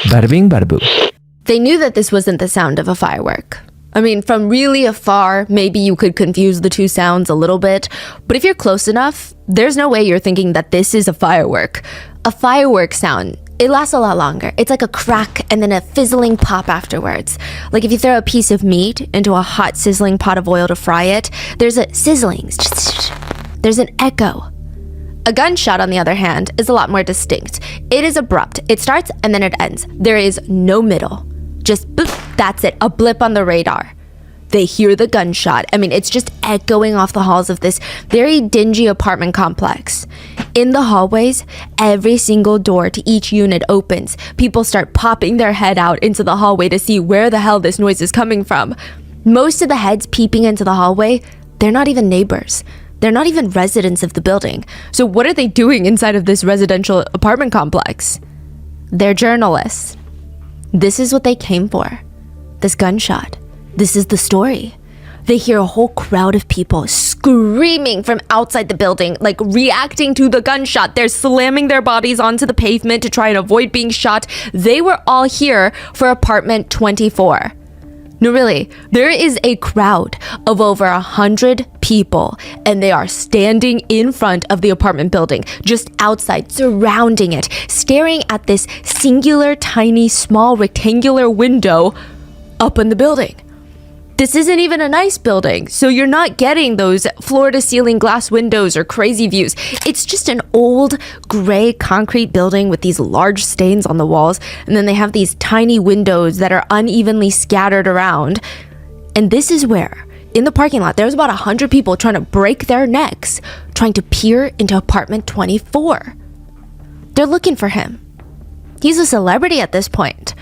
Bada bing, bada boom. They knew that this wasn't the sound of a firework. I mean, from really afar, maybe you could confuse the two sounds a little bit, but if you're close enough, there's no way you're thinking that this is a firework. A firework sound, it lasts a lot longer. It's like a crack and then a fizzling pop afterwards. Like if you throw a piece of meat into a hot sizzling pot of oil to fry it, there's a sizzling, there's an echo. A gunshot, on the other hand, is a lot more distinct. It is abrupt. It starts and then it ends. There is no middle. Just boop, that's it, a blip on the radar. They hear the gunshot. I mean, it's just echoing off the halls of this very dingy apartment complex. In the hallways, every single door to each unit opens. People start popping their head out into the hallway to see where the hell this noise is coming from. Most of the heads peeping into the hallway, they're not even neighbors. They're not even residents of the building. So what are they doing inside of this residential apartment complex? They're journalists. This is what they came for. This gunshot. This is the story. They hear a whole crowd of people screaming from outside the building, like reacting to the gunshot. They're slamming their bodies onto the pavement to try and avoid being shot. They were all here for apartment 24. No, really, there is a crowd of over 100 people, and they are standing in front of the apartment building, just outside, surrounding it, staring at this singular, tiny, small, rectangular window up in the building. This isn't even a nice building, so you're not getting those floor-to-ceiling glass windows or crazy views. It's just an old, gray concrete building with these large stains on the walls, and then they have these tiny windows that are unevenly scattered around. And this is where, in the parking lot, there's about 100 people trying to break their necks, trying to peer into apartment 24. They're looking for him. He's a celebrity at this point.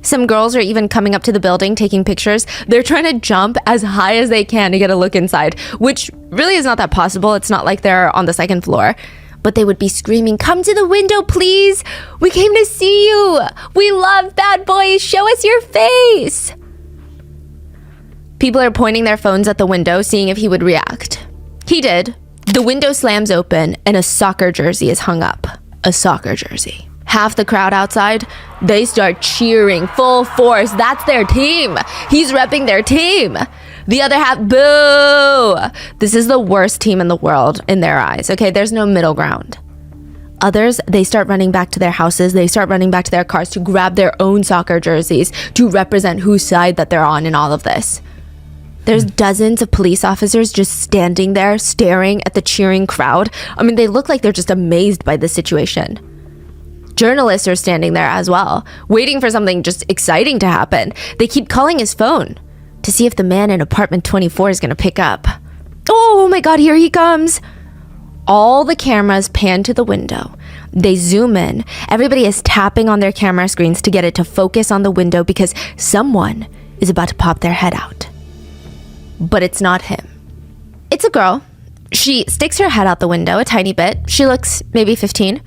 Some girls are even coming up to the building, taking pictures. They're trying to jump as high as they can to get a look inside, which really is not that possible. It's not like they're on the second floor. But they would be screaming, "Come to the window, please! We came to see you! We love bad boys! Show us your face!" People are pointing their phones at the window, seeing if he would react. He did. The window slams open, and a soccer jersey is hung up. A soccer jersey. Half the crowd outside, they start cheering full force. That's their team. He's repping their team. The other half, boo. This is the worst team in the world in their eyes. Okay, there's no middle ground. Others, they start running back to their houses. They start running back to their cars to grab their own soccer jerseys to represent whose side that they're on in all of this. There's dozens of police officers just standing there staring at the cheering crowd. I mean, they look like they're just amazed by the situation. Journalists are standing there as well, waiting for something just exciting to happen. They keep calling his phone to see if the man in apartment 24 is going to pick up. Oh my God, here he comes. All the cameras pan to the window. They zoom in. Everybody is tapping on their camera screens to get it to focus on the window because someone is about to pop their head out. But it's not him. It's a girl. She sticks her head out the window a tiny bit. She looks maybe 15.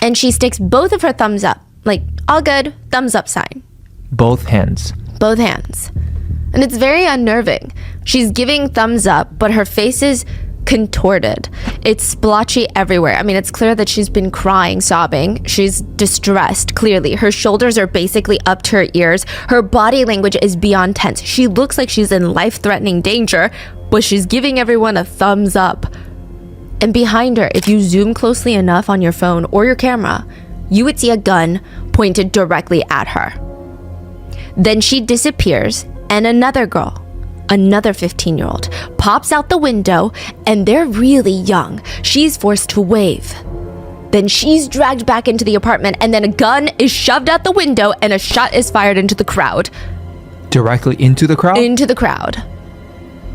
And she sticks both of her thumbs up, like, all good, thumbs up sign. Both hands. Both hands. And it's very unnerving. She's giving thumbs up, but her face is contorted. It's splotchy everywhere. I mean, it's clear that she's been crying, sobbing. She's distressed, clearly. Her shoulders are basically up to her ears. Her body language is beyond tense. She looks like she's in life-threatening danger, but she's giving everyone a thumbs up. And behind her, if you zoom closely enough on your phone or your camera, you would see a gun pointed directly at her. Then she disappears, and another girl, another 15-year-old, pops out the window, and they're really young. She's forced to wave. Then she's dragged back into the apartment, and then a gun is shoved out the window, and a shot is fired into the crowd. Directly into the crowd? Into the crowd.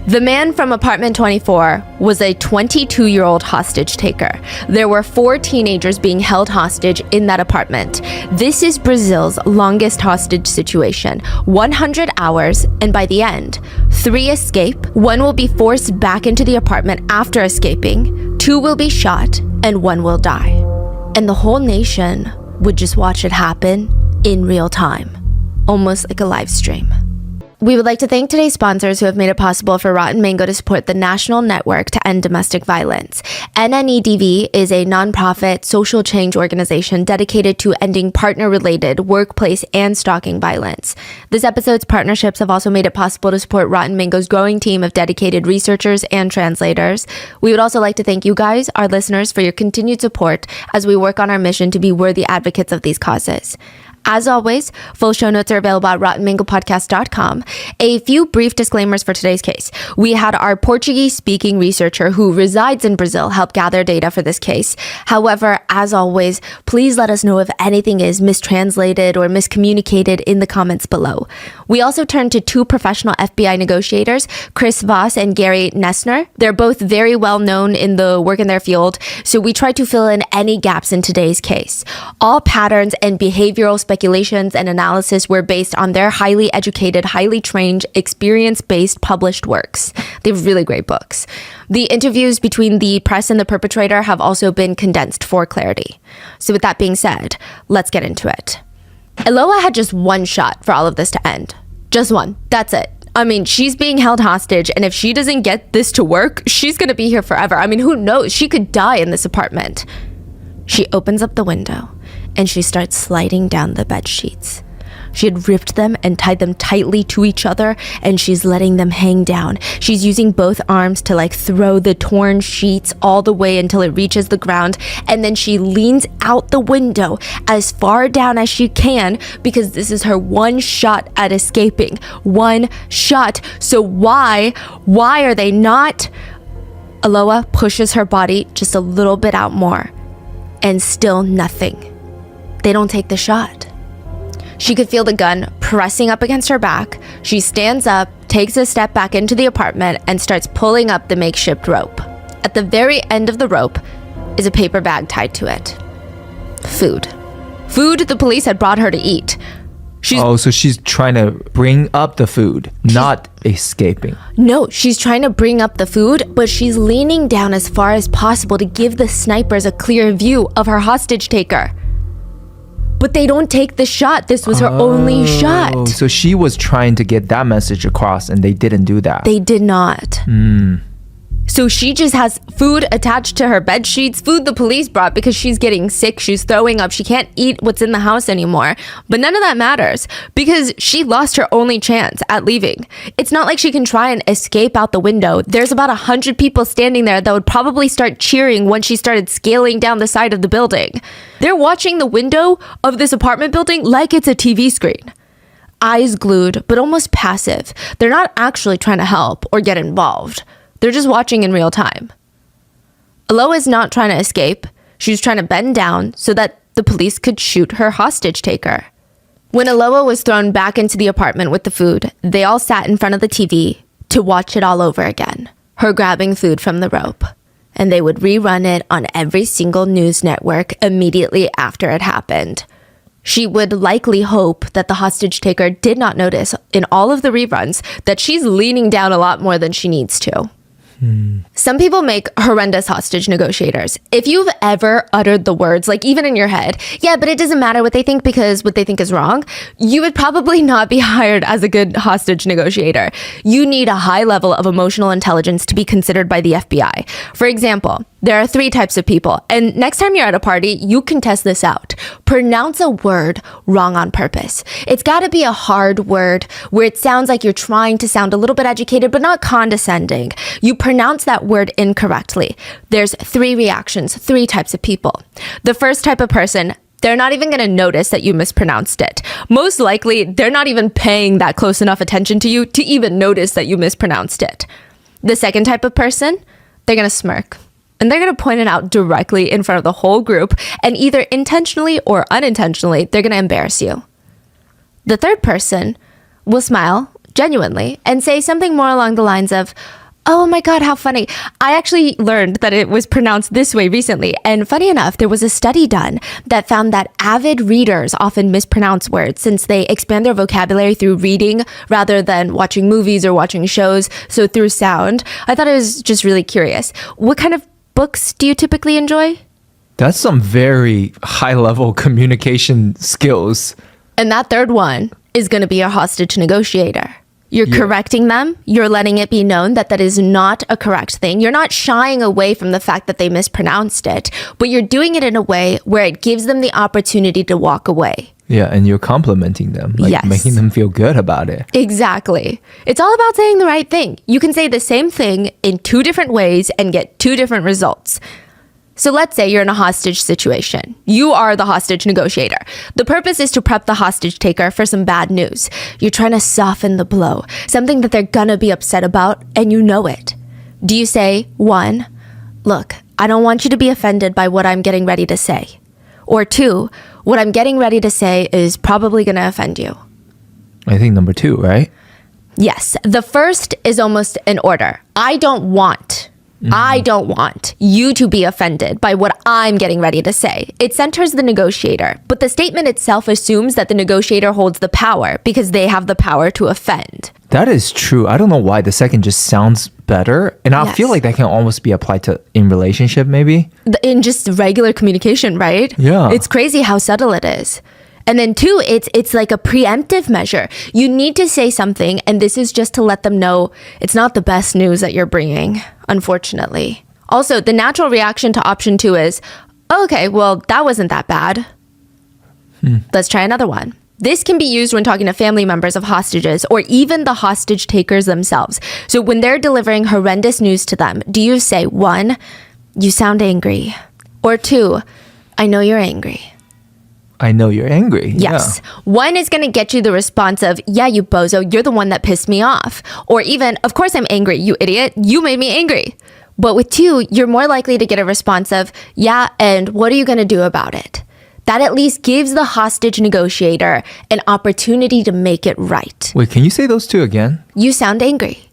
The man from apartment 24 was a 22-year-old hostage taker. There were 4 teenagers being held hostage in that apartment. This is Brazil's longest hostage situation, 100 hours, and by the end, 3 escape, 1 will be forced back into the apartment after escaping, 2 will be shot, and 1 will die. And the whole nation would just watch it happen in real time, almost like a live stream. We would like to thank today's sponsors who have made it possible for Rotten Mango to support the National Network to End Domestic Violence. NNEDV is a nonprofit social change organization dedicated to ending partner-related workplace and stalking violence. This episode's partnerships have also made it possible to support Rotten Mango's growing team of dedicated researchers and translators. We would also like to thank you guys, our listeners, for your continued support as we work on our mission to be worthy advocates of these causes. As always, full show notes are available at rottenmangopodcast.com. A few brief disclaimers for today's case. We had our Portuguese-speaking researcher who resides in Brazil help gather data for this case. However, as always, please let us know if anything is mistranslated or miscommunicated in the comments below. We also turned to two professional FBI negotiators, Chris Voss and Gary Nessner. They're both very well known in the work in their field, so we tried to fill in any gaps in today's case. All patterns and behavioral speculations and analysis were based on their highly educated, highly trained, experience-based published works. They have really great books. The interviews between the press and the perpetrator have also been condensed for clarity. So with that being said, let's get into it. Eloa had just one shot for all of this to end. Just one. That's it. I mean, she's being held hostage, and if she doesn't get this to work, she's gonna be here forever. I mean, who knows? She could die in this apartment. She opens up the window and she starts sliding down the bed sheets. She had ripped them and tied them tightly to each other, and she's letting them hang down. She's using both arms to throw the torn sheets all the way until it reaches the ground, and then she leans out the window as far down as she can because this is her one shot at escaping. One shot. So why are they not? Eloa pushes her body just a little bit out more, and still nothing. They don't take the shot. She could feel the gun pressing up against her back. She stands up, takes a step back into the apartment, and starts pulling up the makeshift rope. At the very end of the rope is a paper bag tied to it. Food. Food the police had brought her to eat. So she's trying to bring up the food, not escaping. No, she's trying to bring up the food, but she's leaning down as far as possible to give the snipers a clear view of her hostage taker. But they don't take the shot. This was her only shot. So she was trying to get that message across, and they didn't do that. They did not. So she just has food attached to her bed sheets, food the police brought because she's getting sick, she's throwing up, she can't eat what's in the house anymore. But none of that matters because she lost her only chance at leaving. It's not like she can try and escape out the window. There's about 100 people standing there that would probably start cheering when she started scaling down the side of the building. They're watching the window of this apartment building like it's a TV screen. Eyes glued, but almost passive. They're not actually trying to help or get involved. They're just watching in real time. Eloa is not trying to escape. She's trying to bend down so that the police could shoot her hostage taker. When Eloa was thrown back into the apartment with the food, they all sat in front of the TV to watch it all over again. Her grabbing food from the rope. And they would rerun it on every single news network immediately after it happened. She would likely hope that the hostage taker did not notice in all of the reruns that she's leaning down a lot more than she needs to. Some people make horrendous hostage negotiators. If you've ever uttered the words, even in your head, yeah, but it doesn't matter what they think because what they think is wrong, you would probably not be hired as a good hostage negotiator. You need a high level of emotional intelligence to be considered by the FBI. For example, there are 3 types of people, and next time you're at a party, you can test this out. Pronounce a word wrong on purpose. It's got to be a hard word where it sounds like you're trying to sound a little bit educated, but not condescending. You pronounce that word incorrectly. There's 3 reactions, 3 types of people. The first type of person, they're not even going to notice that you mispronounced it. Most likely, they're not even paying that close enough attention to you to even notice that you mispronounced it. The second type of person, they're going to smirk. And they're going to point it out directly in front of the whole group, and either intentionally or unintentionally, they're going to embarrass you. The third person will smile genuinely and say something more along the lines of, oh my God, how funny. I actually learned that it was pronounced this way recently. And funny enough, there was a study done that found that avid readers often mispronounce words since they expand their vocabulary through reading rather than watching movies or watching shows. So through sound, I thought it was just really curious. What kind of books do you typically enjoy? That's some very high-level communication skills. And that third one is going to be your hostage negotiator. You're correcting them. You're letting it be known that that is not a correct thing. You're not shying away from the fact that they mispronounced it, but you're doing it in a way where it gives them the opportunity to walk away. Yeah, and you're complimenting them, like Yes. making them feel good about it. Exactly. It's all about saying the right thing. You can say the same thing in two different ways and get two different results. So let's say you're in a hostage situation. You are the hostage negotiator. The purpose is to prep the hostage taker for some bad news. You're trying to soften the blow, something that they're gonna be upset about, and you know it. Do you say, 1, look, I don't want you to be offended by what I'm getting ready to say? Or 2, what I'm getting ready to say is probably gonna offend you? I think number 2, right? Yes. The first is almost an order. I don't want you to be offended by what I'm getting ready to say. It centers the negotiator, but the statement itself assumes that the negotiator holds the power because they have the power to offend. That is true. I don't know why the second just sounds better. And I Yes. feel like that can almost be applied to in relationship maybe. In just regular communication, right? Yeah. It's crazy how subtle it is. And then 2, it's like a preemptive measure. You need to say something, and this is just to let them know it's not the best news that you're bringing, unfortunately. Also, the natural reaction to option 2 is, oh, okay, well, that wasn't that bad. Let's try another one. This can be used when talking to family members of hostages or even the hostage takers themselves. So when they're delivering horrendous news to them, do you say, 1, you sound angry? Or 2, I know you're angry? I know you're angry. Yes. 1 is going to get you the response of, yeah, you bozo, you're the one that pissed me off. Or even, of course I'm angry, you idiot, you made me angry. But with 2, you're more likely to get a response of, yeah, and what are you going to do about it? That at least gives the hostage negotiator an opportunity to make it right. Wait, can you say those 2 again? You sound angry.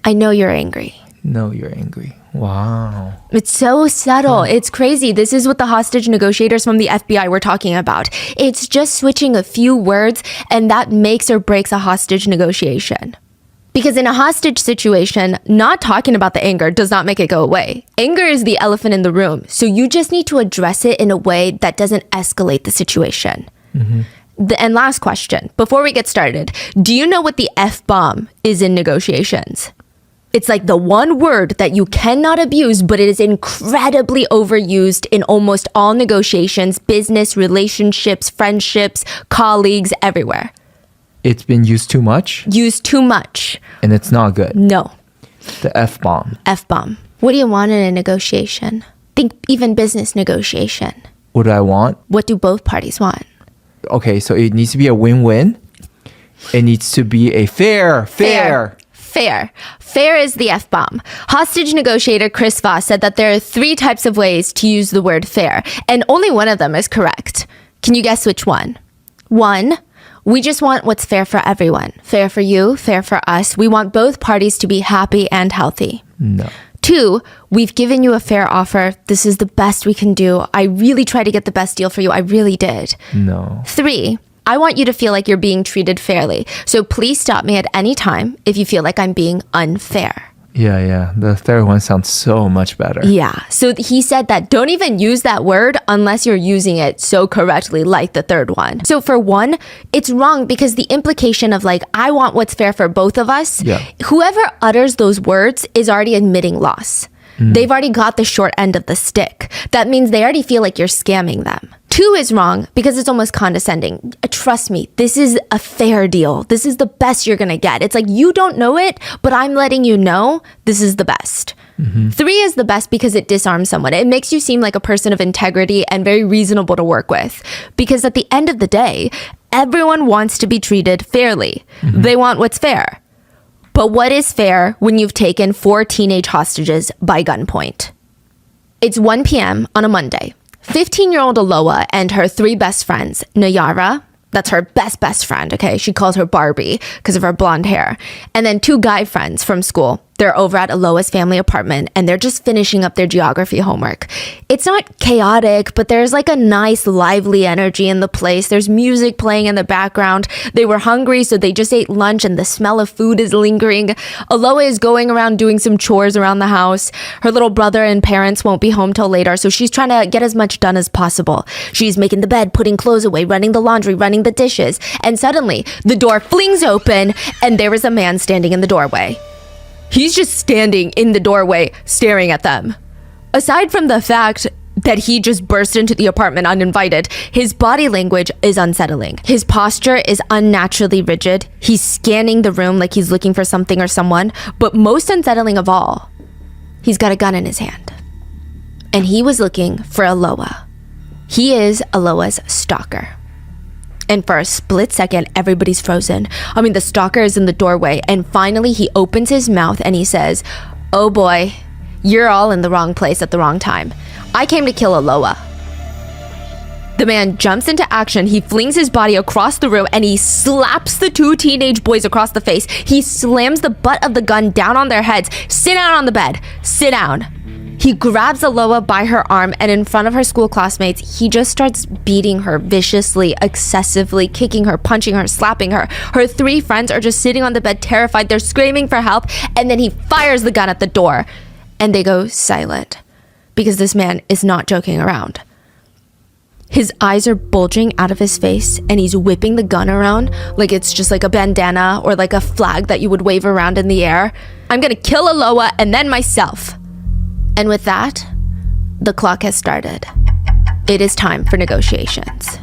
I know you're angry. No, you're angry. Wow. It's so subtle. It's crazy. This is what the hostage negotiators from the FBI were talking about. It's just switching a few words, and that makes or breaks a hostage negotiation. Because in a hostage situation, not talking about the anger does not make it go away. Anger is the elephant in the room, so you just need to address it in a way that doesn't escalate the situation. And last question, before we get started, do you know what the F-bomb is in negotiations? It's like the one word that you cannot abuse, but it is incredibly overused in almost all negotiations, business, relationships, friendships, colleagues, everywhere. It's been used too much Used too much. and it's not good. No. The F-bomb. F-bomb. What do you want in a negotiation? Think even business negotiation. What do I want? What do both parties want? Okay, so it needs to be a win-win. It needs to be a fair. Fair is the F-bomb. Hostage negotiator Chris Voss said that there are 3 types of ways to use the word fair, and only one of them is correct. Can you guess which one? 1, we just want what's fair for everyone. Fair for you, fair for us. We want both parties to be happy and healthy. No. 2, we've given you a fair offer. This is the best we can do. I really tried to get the best deal for you. I really did. No. 3, I want you to feel like you're being treated fairly. So please stop me at any time if you feel like I'm being unfair. Yeah. The third one sounds so much better. Yeah. So he said that don't even use that word unless you're using it so correctly, like the third one. So for 1, it's wrong because the implication of like, I want what's fair for both of us. Yeah. Whoever utters those words is already admitting loss. They've already got the short end of the stick. That means they already feel like you're scamming them. 2 is wrong because it's almost condescending. Trust me, this is a fair deal. This is the best you're gonna get. It's like, you don't know it, but I'm letting you know this is the best. 3 is the best because it disarms someone. It makes you seem like a person of integrity and very reasonable to work with. Because at the end of the day, everyone wants to be treated fairly. They want what's fair. But what is fair when you've taken 4 teenage hostages by gunpoint? It's 1 p.m. on a Monday. 15-year-old Aloha and her 3 best friends, Nayara, that's her best friend, okay? She calls her Barbie because of her blonde hair. And then 2 guy friends from school. They're over at Aloa's family apartment and they're just finishing up their geography homework. It's not chaotic, but there's like a nice lively energy in the place. There's music playing in the background. They were hungry, so they just ate lunch and the smell of food is lingering. Aloa is going around doing some chores around the house. Her little brother and parents won't be home till later, so she's trying to get as much done as possible. She's making the bed, putting clothes away, running the laundry, running the dishes, and suddenly the door flings open and there is a man standing in the doorway. He's just standing in the doorway, staring at them. Aside from the fact that he just burst into the apartment uninvited, his body language is unsettling. His posture is unnaturally rigid. He's scanning the room like he's looking for something or someone. But most unsettling of all, he's got a gun in his hand. And he was looking for Aloa. He is Aloa's stalker. And for a split second, everybody's frozen. I mean, the stalker is in the doorway, and finally he opens his mouth and he says, "Oh boy, you're all in the wrong place at the wrong time. I came to kill Aloa." The man jumps into action. He flings his body across the room and he slaps the two teenage boys across the face. He slams the butt of the gun down on their heads. "Sit down on the bed. Sit down." He grabs Aloa by her arm and in front of her school classmates, he just starts beating her viciously, excessively, kicking her, punching her, slapping her. Her three friends are just sitting on the bed terrified. They're screaming for help. And then he fires the gun at the door and they go silent because this man is not joking around. His eyes are bulging out of his face and he's whipping the gun around like it's just like a bandana or like a flag that you would wave around in the air. "I'm gonna kill Aloa and then myself." And with that, the clock has started. It is time for negotiations.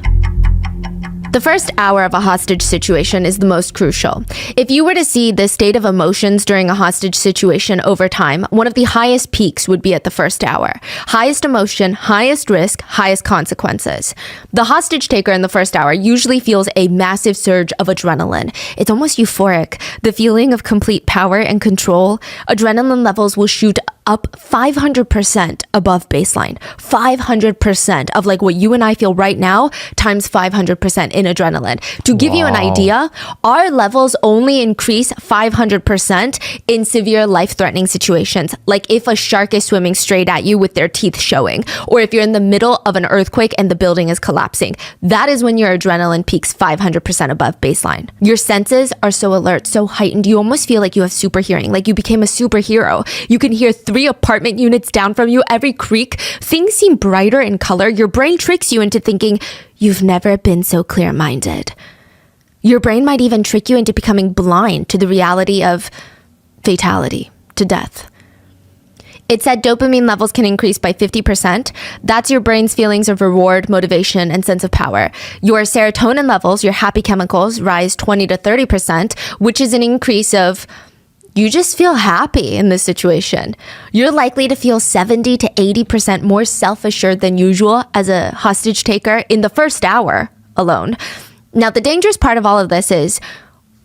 The first hour of a hostage situation is the most crucial. If you were to see the state of emotions during a hostage situation over time, one of the highest peaks would be at the first hour. Highest emotion, highest risk, highest consequences. The hostage taker in the first hour usually feels a massive surge of adrenaline. It's almost euphoric. The feeling of complete power and control. Adrenaline levels will shoot up 500% above baseline. 500% of like what you and I feel right now times 500% in adrenaline. To give you an idea, our levels only increase 500% in severe life-threatening situations. Like if a shark is swimming straight at you with their teeth showing, or if you're in the middle of an earthquake and the building is collapsing. That is when your adrenaline peaks 500% above baseline. Your senses are so alert, so heightened, you almost feel like you have super hearing, like you became a superhero. You can hear 3 apartment units down from you, every creak. Things seem brighter in color. Your brain tricks you into thinking you've never been so clear-minded. Your brain might even trick you into becoming blind to the reality of fatality, to death. It said dopamine levels can increase by 50%. That's your brain's feelings of reward, motivation, and sense of power. Your serotonin levels, your happy chemicals, rise 20 to 30%, which is an increase of you just feel happy in this situation. You're likely to feel 70 to 80% more self-assured than usual as a hostage taker in the first hour alone. Now, the dangerous part of all of this is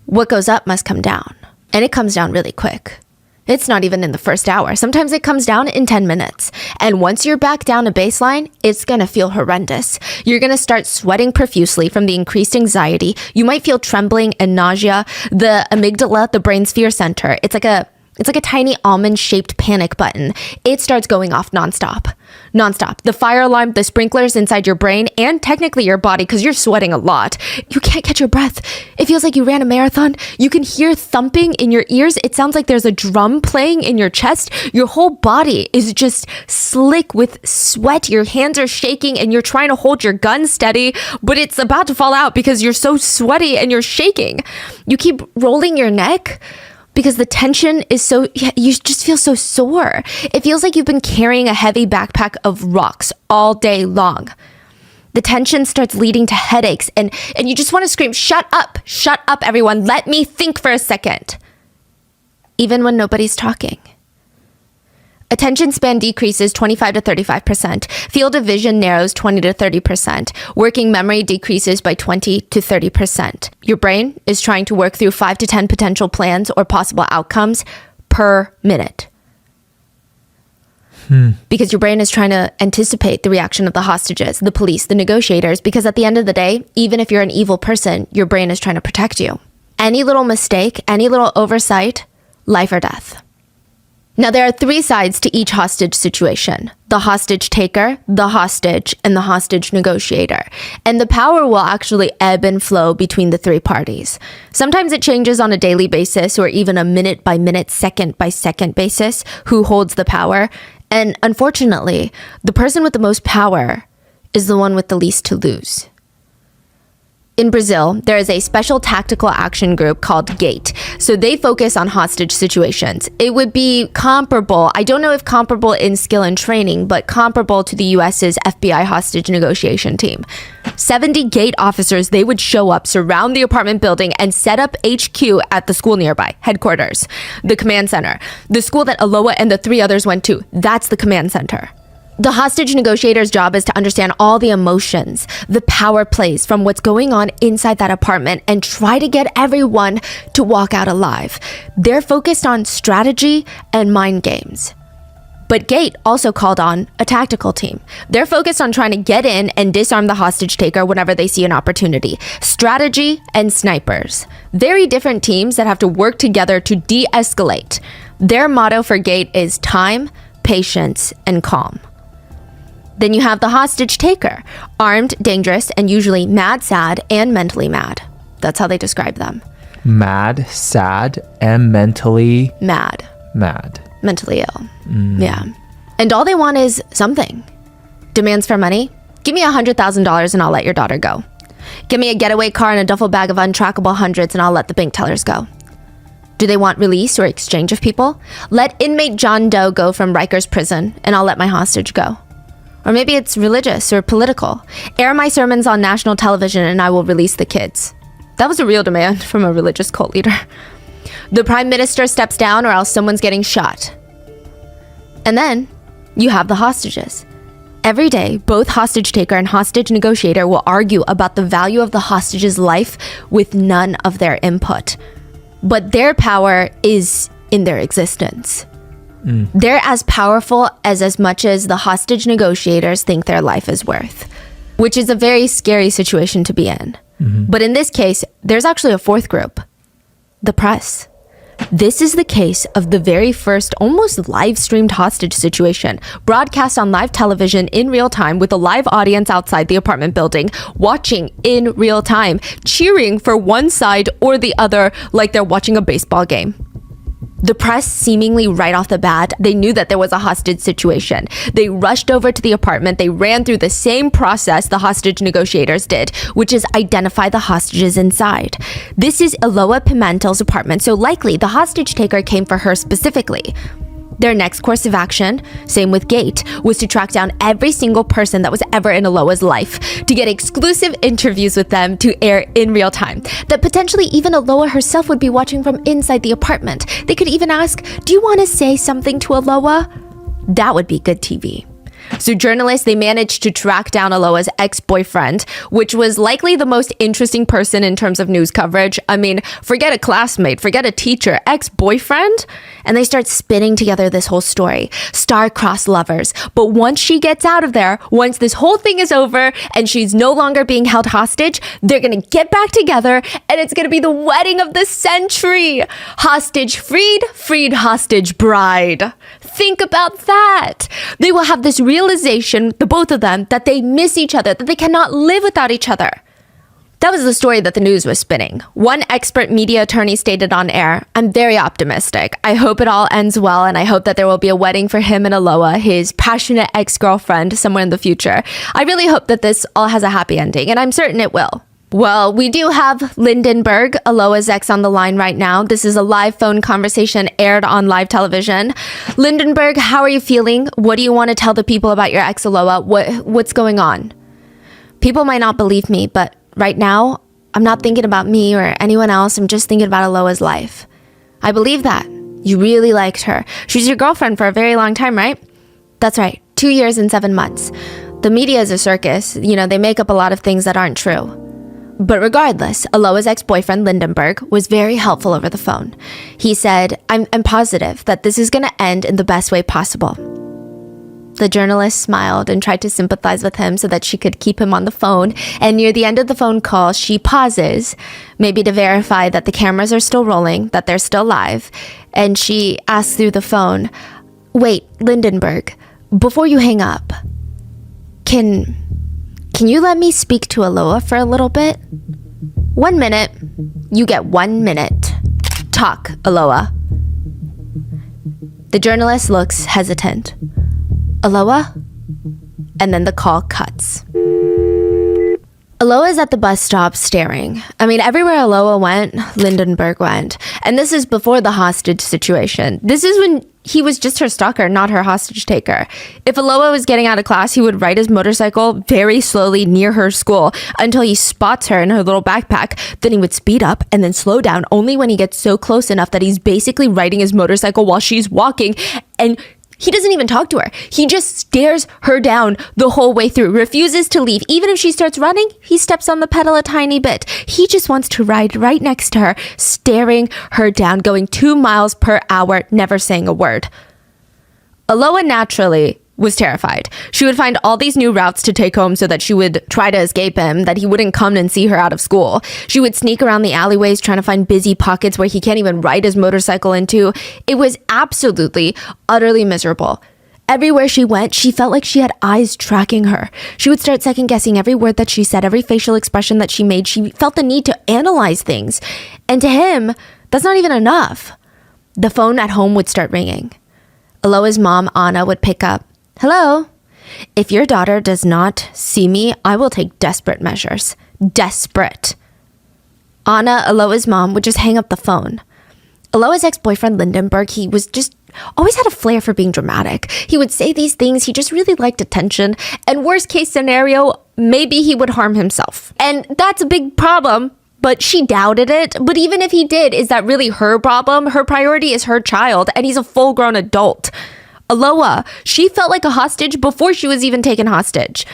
what goes up must come down. And it comes down really quick. It's not even in the first hour. Sometimes it comes down in 10 minutes. And once you're back down to baseline, it's going to feel horrendous. You're going to start sweating profusely from the increased anxiety. You might feel trembling and nausea. The amygdala, the brain's fear center, it's like a tiny almond-shaped panic button. It starts going off nonstop. The fire alarm, the sprinklers inside your brain, and technically your body, because you're sweating a lot. You can't catch your breath. It feels like you ran a marathon. You can hear thumping in your ears. It sounds like there's a drum playing in your chest. Your whole body is just slick with sweat. Your hands are shaking and you're trying to hold your gun steady, but it's about to fall out because you're so sweaty and you're shaking. You keep rolling your neck because the tension is so, you just feel so sore. It feels like you've been carrying a heavy backpack of rocks all day long. The tension starts leading to headaches and you just want to scream, shut up, everyone. Let me think for a second. Even when nobody's talking. Attention span decreases 25 to 35%. Field of vision narrows 20 to 30%. Working memory decreases by 20 to 30%. Your brain is trying to work through 5 to 10 potential plans or possible outcomes per minute. Because your brain is trying to anticipate the reaction of the hostages, the police, the negotiators, because at the end of the day, even if you're an evil person, your brain is trying to protect you. Any little mistake, any little oversight, life or death. Now, there are three sides to each hostage situation: the hostage taker, the hostage, and the hostage negotiator. And the power will actually ebb and flow between the three parties. Sometimes it changes on a daily basis or even a minute by minute, second by second basis who holds the power. And unfortunately, the person with the most power is the one with the least to lose. In Brazil, there is a special tactical action group called GATE. So they focus on hostage situations. It would be comparable, I don't know if comparable in skill and training, but comparable to the US's FBI hostage negotiation team. 70 GATE officers, they would show up, surround the apartment building, and set up HQ at the school nearby, headquarters, the command center. The school that Aloha and the three others went to, that's the command center. The hostage negotiator's job is to understand all the emotions, the power plays from what's going on inside that apartment and try to get everyone to walk out alive. They're focused on strategy and mind games. But GATE also called on a tactical team. They're focused on trying to get in and disarm the hostage taker whenever they see an opportunity. Strategy and snipers. Very different teams that have to work together to de-escalate. Their motto for GATE is time, patience, and calm. Then you have the hostage taker, armed, dangerous, and usually mad, sad, and mentally mad. That's how they describe them. Mad, sad, and mentally Mad. Mentally ill. Yeah. And all they want is something. Demands for money? Give me $100,000 and I'll let your daughter go. Give me a getaway car and a duffel bag of untrackable hundreds and I'll let the bank tellers go. Do they want release or exchange of people? Let inmate John Doe go from Rikers prison and I'll let my hostage go. Or maybe it's religious or political. Air my sermons on national television and I will release the kids. That was a real demand from a religious cult leader. The prime minister steps down or else someone's getting shot. And then you have the hostages. Every day, both hostage taker and hostage negotiator will argue about the value of the hostage's life with none of their input. But their power is in their existence. They're as powerful as much as the hostage negotiators think their life is worth, which is a very scary situation to be in. But in this case, there's actually a fourth group, the press. This is the case of the very first almost live-streamed hostage situation, broadcast on live television in real time with a live audience outside the apartment building, watching in real time, cheering for one side or the other like they're watching a baseball game. The press, seemingly right off the bat, they knew that there was a hostage situation. They rushed over to the apartment. They ran through the same process the hostage negotiators did, which is identify the hostages inside. This is Aloha Pimentel's apartment, so likely the hostage taker came for her specifically. Their next course of action, same with GATE, was to track down every single person that was ever in Aloha's life, to get exclusive interviews with them to air in real time, that potentially even Aloha herself would be watching from inside the apartment. They could even ask, do you want to say something to Aloha? That would be good TV. So journalists, they managed to track down Aloha's ex-boyfriend, which was likely the most interesting person in terms of news coverage. I mean, forget a classmate, forget a teacher, ex-boyfriend? And they start spinning together this whole story. Star-crossed lovers. But once she gets out of there, once this whole thing is over and she's no longer being held hostage, they're going to get back together and it's going to be the wedding of the century. Hostage freed, freed hostage bride. Think about that. They will have this realization, the both of them, that they miss each other, that they cannot live without each other. That was the story that the news was spinning. One expert media attorney stated on air, I'm very optimistic. I hope it all ends well, and I hope that there will be a wedding for him and Aloha, his passionate ex-girlfriend, somewhere in the future. I really hope that this all has a happy ending, and I'm certain it will. Well, we do have Lindenberg, Aloha's ex, on the line right now. This is a live phone conversation aired on live television. Lindenberg, how are you feeling? What do you want to tell the people about your ex, Aloha? What's going on? People might not believe me, but right now, I'm not thinking about me or anyone else. I'm just thinking about Aloha's life. I believe that. You really liked her. She's your girlfriend for a very long time, right? That's right. 2 years and 7 months. The media is a circus. You know, they make up a lot of things that aren't true. But regardless, Aloha's ex-boyfriend, Lindenberg, was very helpful over the phone. He said, I'm positive that this is going to end in the best way possible. The journalist smiled and tried to sympathize with him so that she could keep him on the phone. And near the end of the phone call, she pauses, maybe to verify that the cameras are still rolling, that they're still live. And she asks through the phone, "Wait, Lindenberg, before you hang up, can you let me speak to Aloha for a little bit?" 1 minute. You get 1 minute. Talk, Aloha. The journalist looks hesitant. "Aloha?" And then the call cuts. Aloha is at the bus stop staring. I mean, everywhere Aloha went, Lindenberg went. And this is before the hostage situation. This is when he was just her stalker, not her hostage taker. If Aloha was getting out of class, he would ride his motorcycle very slowly near her school until he spots her in her little backpack. Then he would speed up and then slow down only when he gets so close enough that he's basically riding his motorcycle while she's walking. And he doesn't even talk to her. He just stares her down the whole way through, refuses to leave. Even if she starts running, he steps on the pedal a tiny bit. He just wants to ride right next to her, staring her down, going 2 miles per hour, never saying a word. Aloha naturally was terrified. She would find all these new routes to take home so that she would try to escape him, that he wouldn't come and see her out of school. She would sneak around the alleyways trying to find busy pockets where he can't even ride his motorcycle into. It was absolutely, utterly miserable. Everywhere she went, she felt like she had eyes tracking her. She would start second guessing every word that she said, every facial expression that she made. She felt the need to analyze things. And to him, that's not even enough. The phone at home would start ringing. Aloha's mom, Anna, would pick up. "Hello? If your daughter does not see me, I will take desperate measures." Desperate. Anna, Aloha's mom, would just hang up the phone. Aloha's ex-boyfriend, Lindenberg, he was just always had a flair for being dramatic. He would say these things. He just really liked attention. And worst case scenario, maybe he would harm himself. And that's a big problem. But she doubted it. But even if he did, is that really her problem? Her priority is her child, and he's a full-grown adult. Aloha, she felt like a hostage before she was even taken hostage.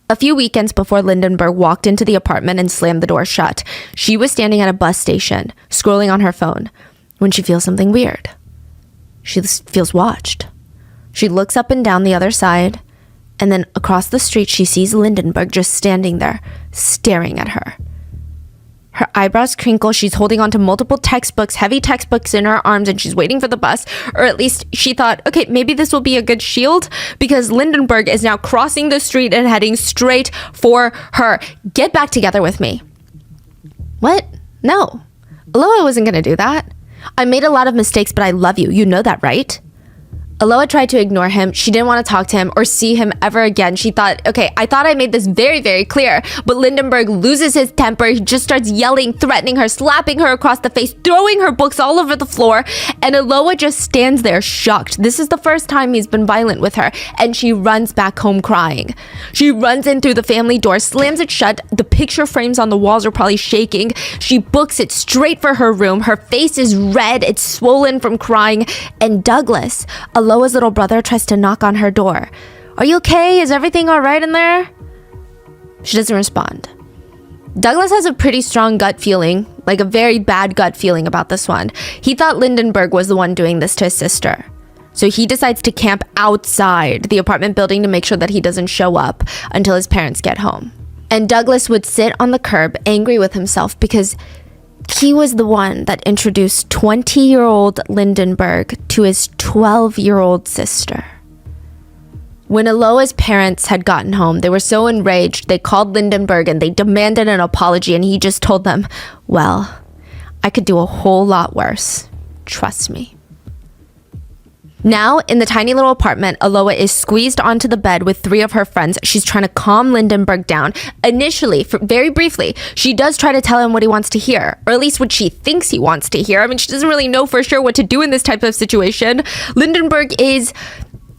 A few weekends before Lindenberg walked into the apartment and slammed the door shut, she was standing at a bus station, scrolling on her phone, when she feels something weird. She feels watched. She looks up and down the other side, and then across the street she sees Lindenberg just standing there, staring at her. Her eyebrows crinkle. She's holding onto multiple textbooks, heavy textbooks in her arms, and she's waiting for the bus. Or at least she thought, okay, maybe this will be a good shield because Lindenberg is now crossing the street and heading straight for her. "Get back together with me." What? No. Aloha wasn't going to do that. "I made a lot of mistakes, but I love you. You know that, right?" Aloha tried to ignore him. She didn't want to talk to him or see him ever again. She thought, okay, I thought I made this very, very clear. But Lindenberg loses his temper. He just starts yelling, threatening her, slapping her across the face, throwing her books all over the floor. And Aloha just stands there shocked. This is the first time he's been violent with her. And she runs back home crying. She runs in through the family door, slams it shut. The picture frames on the walls are probably shaking. She books it straight for her room. Her face is red. It's swollen from crying. And Douglas, Aloha's little brother, tries to knock on her door. "Are you okay? Is everything all right in there?" She doesn't respond. Douglas has a pretty strong gut feeling, like a very bad gut feeling about this one. He thought Lindenberg was the one doing this to his sister. So he decides to camp outside the apartment building to make sure that he doesn't show up until his parents get home. And Douglas would sit on the curb, angry with himself because he was the one that introduced 20-year-old Lindenberg to his 12-year-old sister. When Aloha's parents had gotten home, they were so enraged, they called Lindenberg and they demanded an apology, and he just told them, "Well, I could do a whole lot worse. Trust me." Now, in the tiny little apartment, Aloha is squeezed onto the bed with 3 of her friends. She's trying to calm Lindenberg down. Initially, very briefly, she does try to tell him what he wants to hear, or at least what she thinks he wants to hear. I mean, she doesn't really know for sure what to do in this type of situation. Lindenberg is...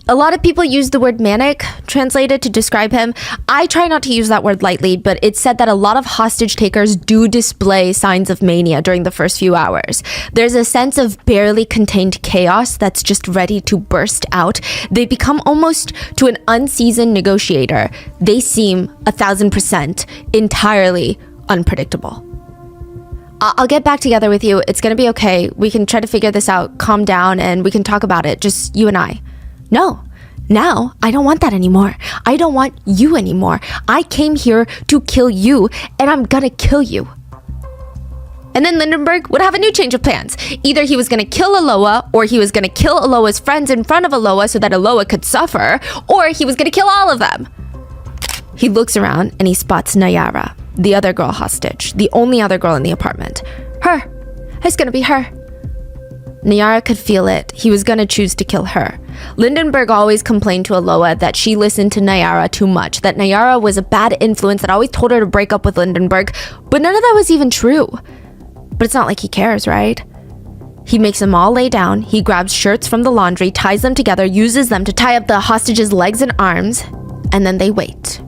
A lot of people use the word manic translated to describe him. I try not to use that word lightly, but it's said that a lot of hostage takers do display signs of mania during the first few hours. There's a sense of barely contained chaos that's just ready to burst out. They become almost, to an unseasoned negotiator, they seem 1,000% entirely unpredictable. I'll get back together with you. It's gonna be okay. We can try to figure this out. Calm down and we can talk about it. Just you and I. No, now I don't want that anymore. I don't want you anymore. I came here to kill you, and I'm gonna kill you. And then Lindenberg would have a new change of plans. Either he was going to kill Aloha, or he was going to kill Aloha's friends in front of Aloha so that Aloha could suffer, or he was going to kill all of them. He looks around and he spots Nayara, the other girl hostage, the only other girl in the apartment. Her. It's going to be her. Nayara could feel it. He was going to choose to kill her. Lindenberg always complained to Aloha that she listened to Nayara too much, that Nayara was a bad influence that always told her to break up with Lindenberg, but none of that was even true. But it's not like he cares, right? He makes them all lay down. He grabs shirts from the laundry, ties them together, uses them to tie up the hostage's legs and arms, and then they wait.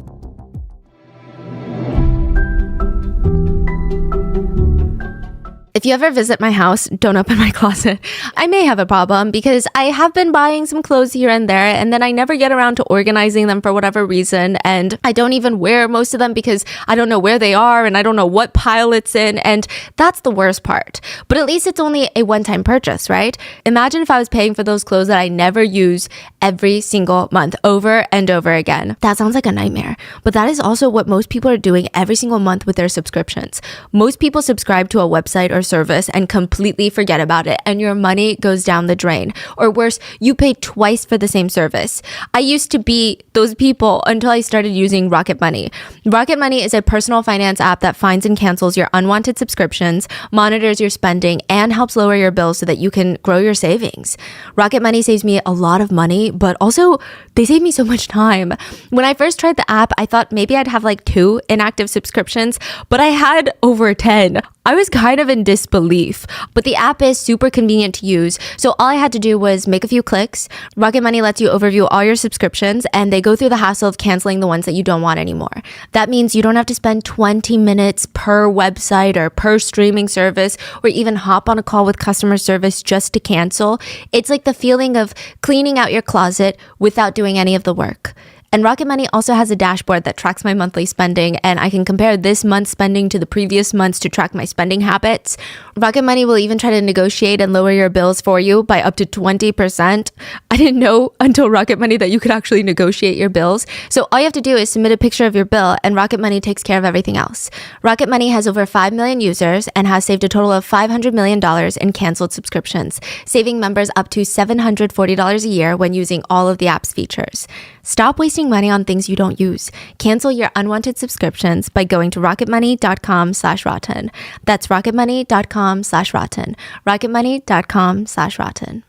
If you ever visit my house, don't open my closet. I may have a problem because I have been buying some clothes here and there, and then I never get around to organizing them for whatever reason. And I don't even wear most of them because I don't know where they are and I don't know what pile it's in. And that's the worst part. But at least it's only a one-time purchase, right? Imagine if I was paying for those clothes that I never use every single month over and over again. That sounds like a nightmare. But that is also what most people are doing every single month with their subscriptions. Most people subscribe to a website or service and completely forget about it, and your money goes down the drain. Or worse, you pay twice for the same service. I used to be those people until I started using Rocket Money. Rocket Money is a personal finance app that finds and cancels your unwanted subscriptions, monitors your spending, and helps lower your bills so that you can grow your savings. Rocket Money saves me a lot of money, but also they save me so much time. When I first tried the app, I thought maybe I'd have like 2 inactive subscriptions, but I had over 10. I was kind of in disbelief, but the app is super convenient to use. So all I had to do was make a few clicks. Rocket Money lets you overview all your subscriptions, and they go through the hassle of canceling the ones that you don't want anymore. That means you don't have to spend 20 minutes per website or per streaming service, or even hop on a call with customer service just to cancel. It's like the feeling of cleaning out your closet without doing any of the work. And Rocket Money also has a dashboard that tracks my monthly spending, and I can compare this month's spending to the previous months to track my spending habits. Rocket Money will even try to negotiate and lower your bills for you by up to 20%. I didn't know until Rocket Money that you could actually negotiate your bills. So all you have to do is submit a picture of your bill, and Rocket Money takes care of everything else. Rocket Money has over 5 million users and has saved a total of $500 million in canceled subscriptions, saving members up to $740 a year when using all of the app's features. Stop wasting money on things you don't use. Cancel your unwanted subscriptions by going to rocketmoney.com/rotten. That's rocketmoney.com/rotten. rocketmoney.com/rotten.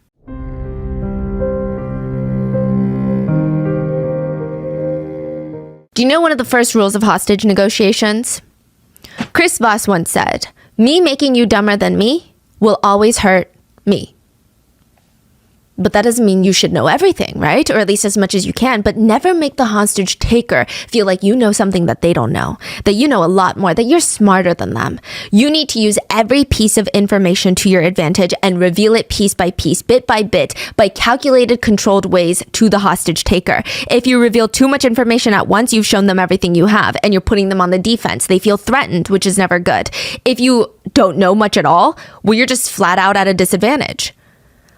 Do you know one of the first rules of hostage negotiations? Chris Voss once said, "Me making you dumber than me will always hurt me." But that doesn't mean you should know everything, right? Or at least as much as you can, but never make the hostage taker feel like you know something that they don't know, that you know a lot more, that you're smarter than them. You need to use every piece of information to your advantage and reveal it piece by piece, bit by bit, by calculated, controlled ways to the hostage taker. If you reveal too much information at once, you've shown them everything you have, and you're putting them on the defense. They feel threatened, which is never good. If you don't know much at all, well, you're just flat out at a disadvantage.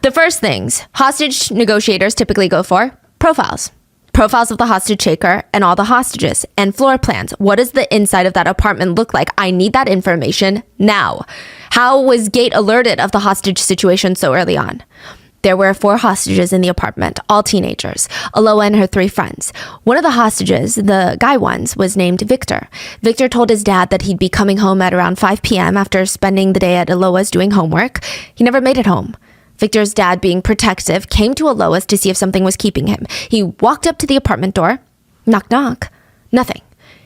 The first things hostage negotiators typically go for: profiles. Profiles of the hostage taker and all the hostages, and floor plans. What does the inside of that apartment look like? I need that information now. How was Gate alerted of the hostage situation so early on? There were 4 hostages in the apartment, all teenagers, Aloha and her 3 friends. One of the hostages, the guy ones, was named Victor. Victor told his dad that he'd be coming home at around 5 p.m. after spending the day at Aloha's doing homework. He never made it home. Victor's dad, being protective, came to Aloha's to see if something was keeping him. He walked up to the apartment door. Knock, knock. Nothing.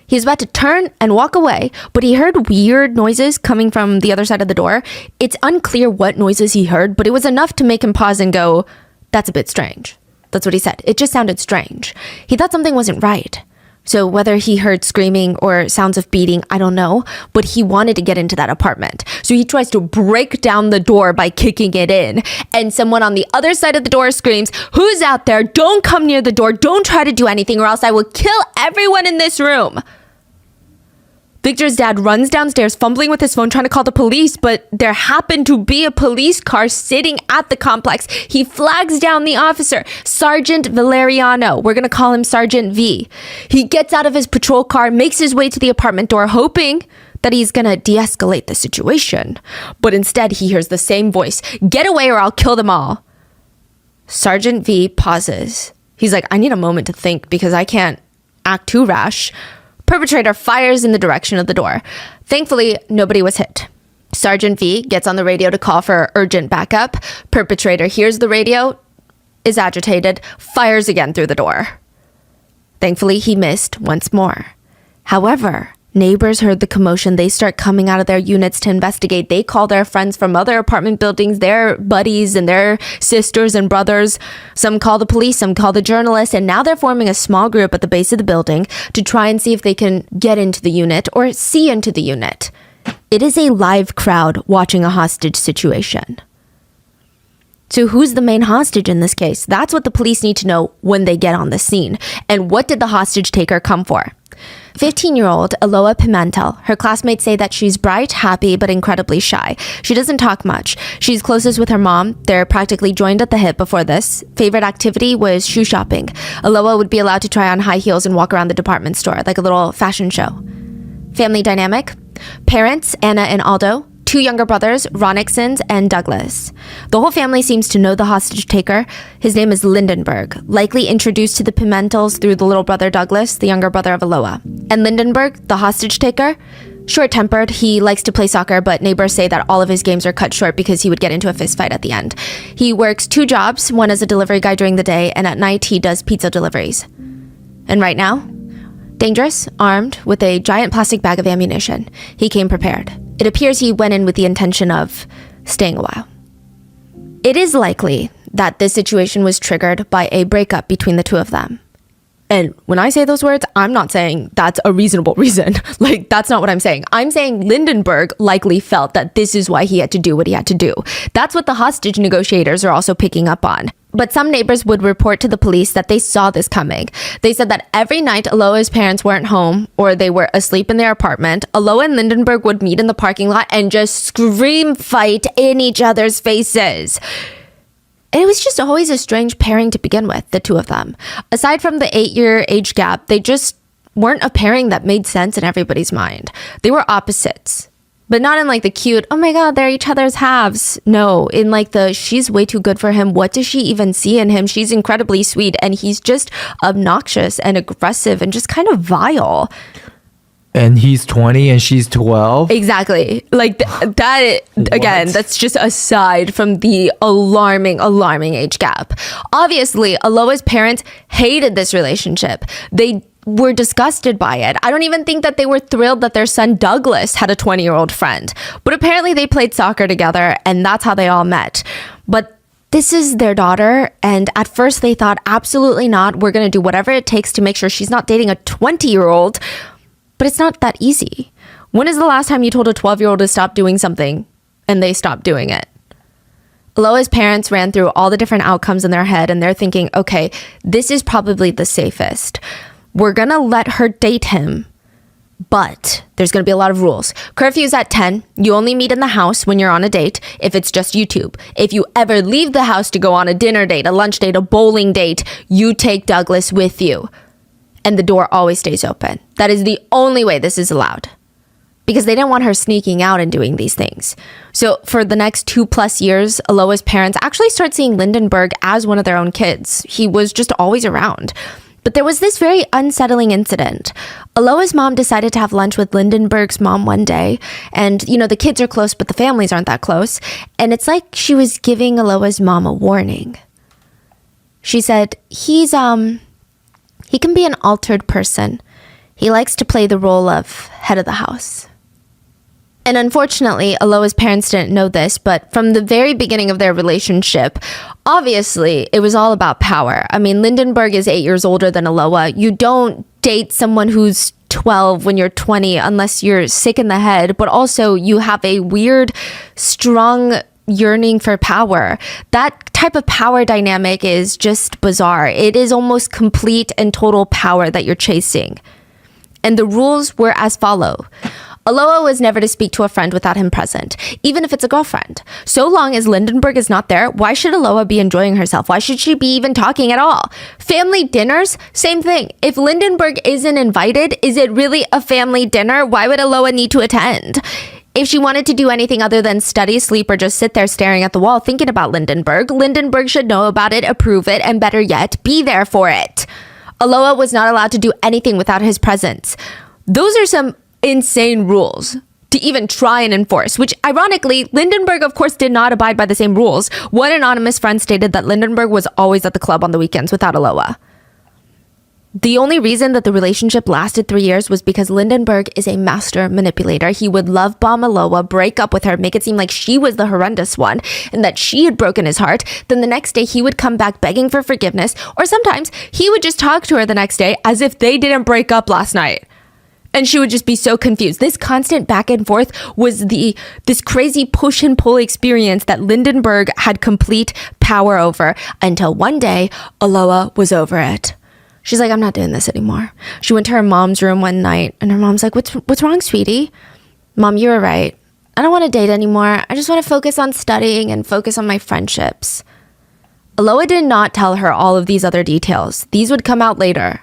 He was about to turn and walk away, but he heard weird noises coming from the other side of the door. It's unclear what noises he heard, but it was enough to make him pause and go, "That's a bit strange." That's what he said. It just sounded strange. He thought something wasn't right. So whether he heard screaming or sounds of beating, I don't know, but he wanted to get into that apartment. So he tries to break down the door by kicking it in. And someone on the other side of the door screams, "Who's out there? Don't come near the door. Don't try to do anything or else I will kill everyone in this room." Victor's dad runs downstairs, fumbling with his phone, trying to call the police, but there happened to be a police car sitting at the complex. He flags down the officer, Sergeant Valeriano. We're going to call him Sergeant V. He gets out of his patrol car, makes his way to the apartment door, hoping that he's gonna de-escalate the situation. But instead, he hears the same voice, "Get away or I'll kill them all." Sergeant V pauses. He's like, "I need a moment to think because I can't act too rash." Perpetrator fires in the direction of the door. Thankfully, nobody was hit. Sergeant V gets on the radio to call for urgent backup. Perpetrator hears the radio, is agitated, fires again through the door. Thankfully, he missed once more. However, neighbors heard the commotion. They start coming out of their units to investigate. They call their friends from other apartment buildings, their buddies and their sisters and brothers. Some call the police, some call the journalists, and now they're forming a small group at the base of the building to try and see if they can get into the unit or see into the unit. It is a live crowd watching a hostage situation. So who's the main hostage in this case? That's what the police need to know when they get on the scene. And what did the hostage taker come for? 15-year-old Aloha Pimentel. Her classmates say that she's bright, happy, but incredibly shy. She doesn't talk much. She's closest with her mom. They're practically joined at the hip before this. Favorite activity was shoe shopping. Aloha would be allowed to try on high heels and walk around the department store like a little fashion show. Family dynamic. Parents, Anna and Aldo. 2 younger brothers, Ronicksons and Douglas. The whole family seems to know the hostage taker. His name is Lindenberg, likely introduced to the Pimentels through the little brother Douglas, the younger brother of Aloha. And Lindenberg, the hostage taker, short-tempered. He likes to play soccer, but neighbors say that all of his games are cut short because he would get into a fist fight at the end. He works 2 jobs, one as a delivery guy during the day, and at night he does pizza deliveries. And right now, dangerous, armed, with a giant plastic bag of ammunition. He came prepared. It appears he went in with the intention of staying a while. It is likely that this situation was triggered by a breakup between the two of them. And when I say those words, I'm not saying that's a reasonable reason. Like, that's not what I'm saying. I'm saying Lindenberg likely felt that this is why he had to do what he had to do. That's what the hostage negotiators are also picking up on. But some neighbors would report to the police that they saw this coming. They said that every night Aloha's parents weren't home or they were asleep in their apartment, Aloha and Lindenberg would meet in the parking lot and just scream fight in each other's faces. And it was just always a strange pairing to begin with, the two of them. Aside from the 8-year age gap, they just weren't a pairing that made sense in everybody's mind. They were opposites. But not in like the cute, oh my god, they're each other's halves. No, in like the, she's way too good for him. What does she even see in him? She's incredibly sweet and he's just obnoxious and aggressive and just kind of vile. And he's 20 and she's 12? Exactly. Like that, again, that's just aside from the alarming age gap. Obviously, Aloha's parents hated this relationship. They were disgusted by it. I don't even think that they were thrilled that their son Douglas had a 20-year-old friend. But apparently they played soccer together and that's how they all met. But this is their daughter, and at first they thought, absolutely not. We're going to do whatever it takes to make sure she's not dating a 20-year-old. But it's not that easy. When is the last time you told a 12-year-old to stop doing something and they stopped doing it? Aloha's parents ran through all the different outcomes in their head and they're thinking, okay, this is probably the safest. We're going to let her date him, but there's going to be a lot of rules. Curfew's at 10. You only meet in the house when you're on a date if it's just you two. If you ever leave the house to go on a dinner date, a lunch date, a bowling date, you take Douglas with you. And the door always stays open. That is the only way this is allowed. Because they didn't want her sneaking out and doing these things. So for the next 2+ years, Aloha's parents actually start seeing Lindenberg as one of their own kids. He was just always around. But there was this very unsettling incident. Aloha's mom decided to have lunch with Lindenberg's mom one day. And, you know, the kids are close, but the families aren't that close. And it's like she was giving Aloha's mom a warning. She said, he can be an altered person. He likes to play the role of head of the house. And unfortunately, Aloha's parents didn't know this, but from the very beginning of their relationship, obviously, it was all about power. I mean, Lindenberg is 8 years older than Aloha. You don't date someone who's 12 when you're 20 unless you're sick in the head, but also you have a weird, strong yearning for power. That type of power dynamic is just bizarre. It is almost complete and total power that you're chasing. And the rules were as follow. Aloha was never to speak to a friend without him present, even if it's a girlfriend. So long as Lindenberg is not there, why should Aloha be enjoying herself? Why should she be even talking at all? Family dinners, same thing. If Lindenberg isn't invited, is it really a family dinner? Why would Aloha need to attend? If she wanted to do anything other than study, sleep, or just sit there staring at the wall thinking about Lindenberg, Lindenberg should know about it, approve it, and better yet, be there for it. Aloha was not allowed to do anything without his presence. Those are some insane rules to even try and enforce, which ironically, Lindenberg of course did not abide by the same rules. One anonymous friend stated that Lindenberg was always at the club on the weekends without Aloha. The only reason that the relationship lasted 3 years was because Lindenberg is a master manipulator. He would love bomb Aloha, break up with her, make it seem like she was the horrendous one and that she had broken his heart. Then the next day he would come back begging for forgiveness, or sometimes he would just talk to her the next day as if they didn't break up last night. And she would just be so confused. This constant back and forth was this crazy push and pull experience that Lindenberg had complete power over until one day Aloha was over it. She's like, I'm not doing this anymore. She went to her mom's room one night and her mom's like, what's wrong, sweetie? Mom, you were right. I don't want to date anymore. I just want to focus on studying and focus on my friendships. Aloha did not tell her all of these other details. These would come out later.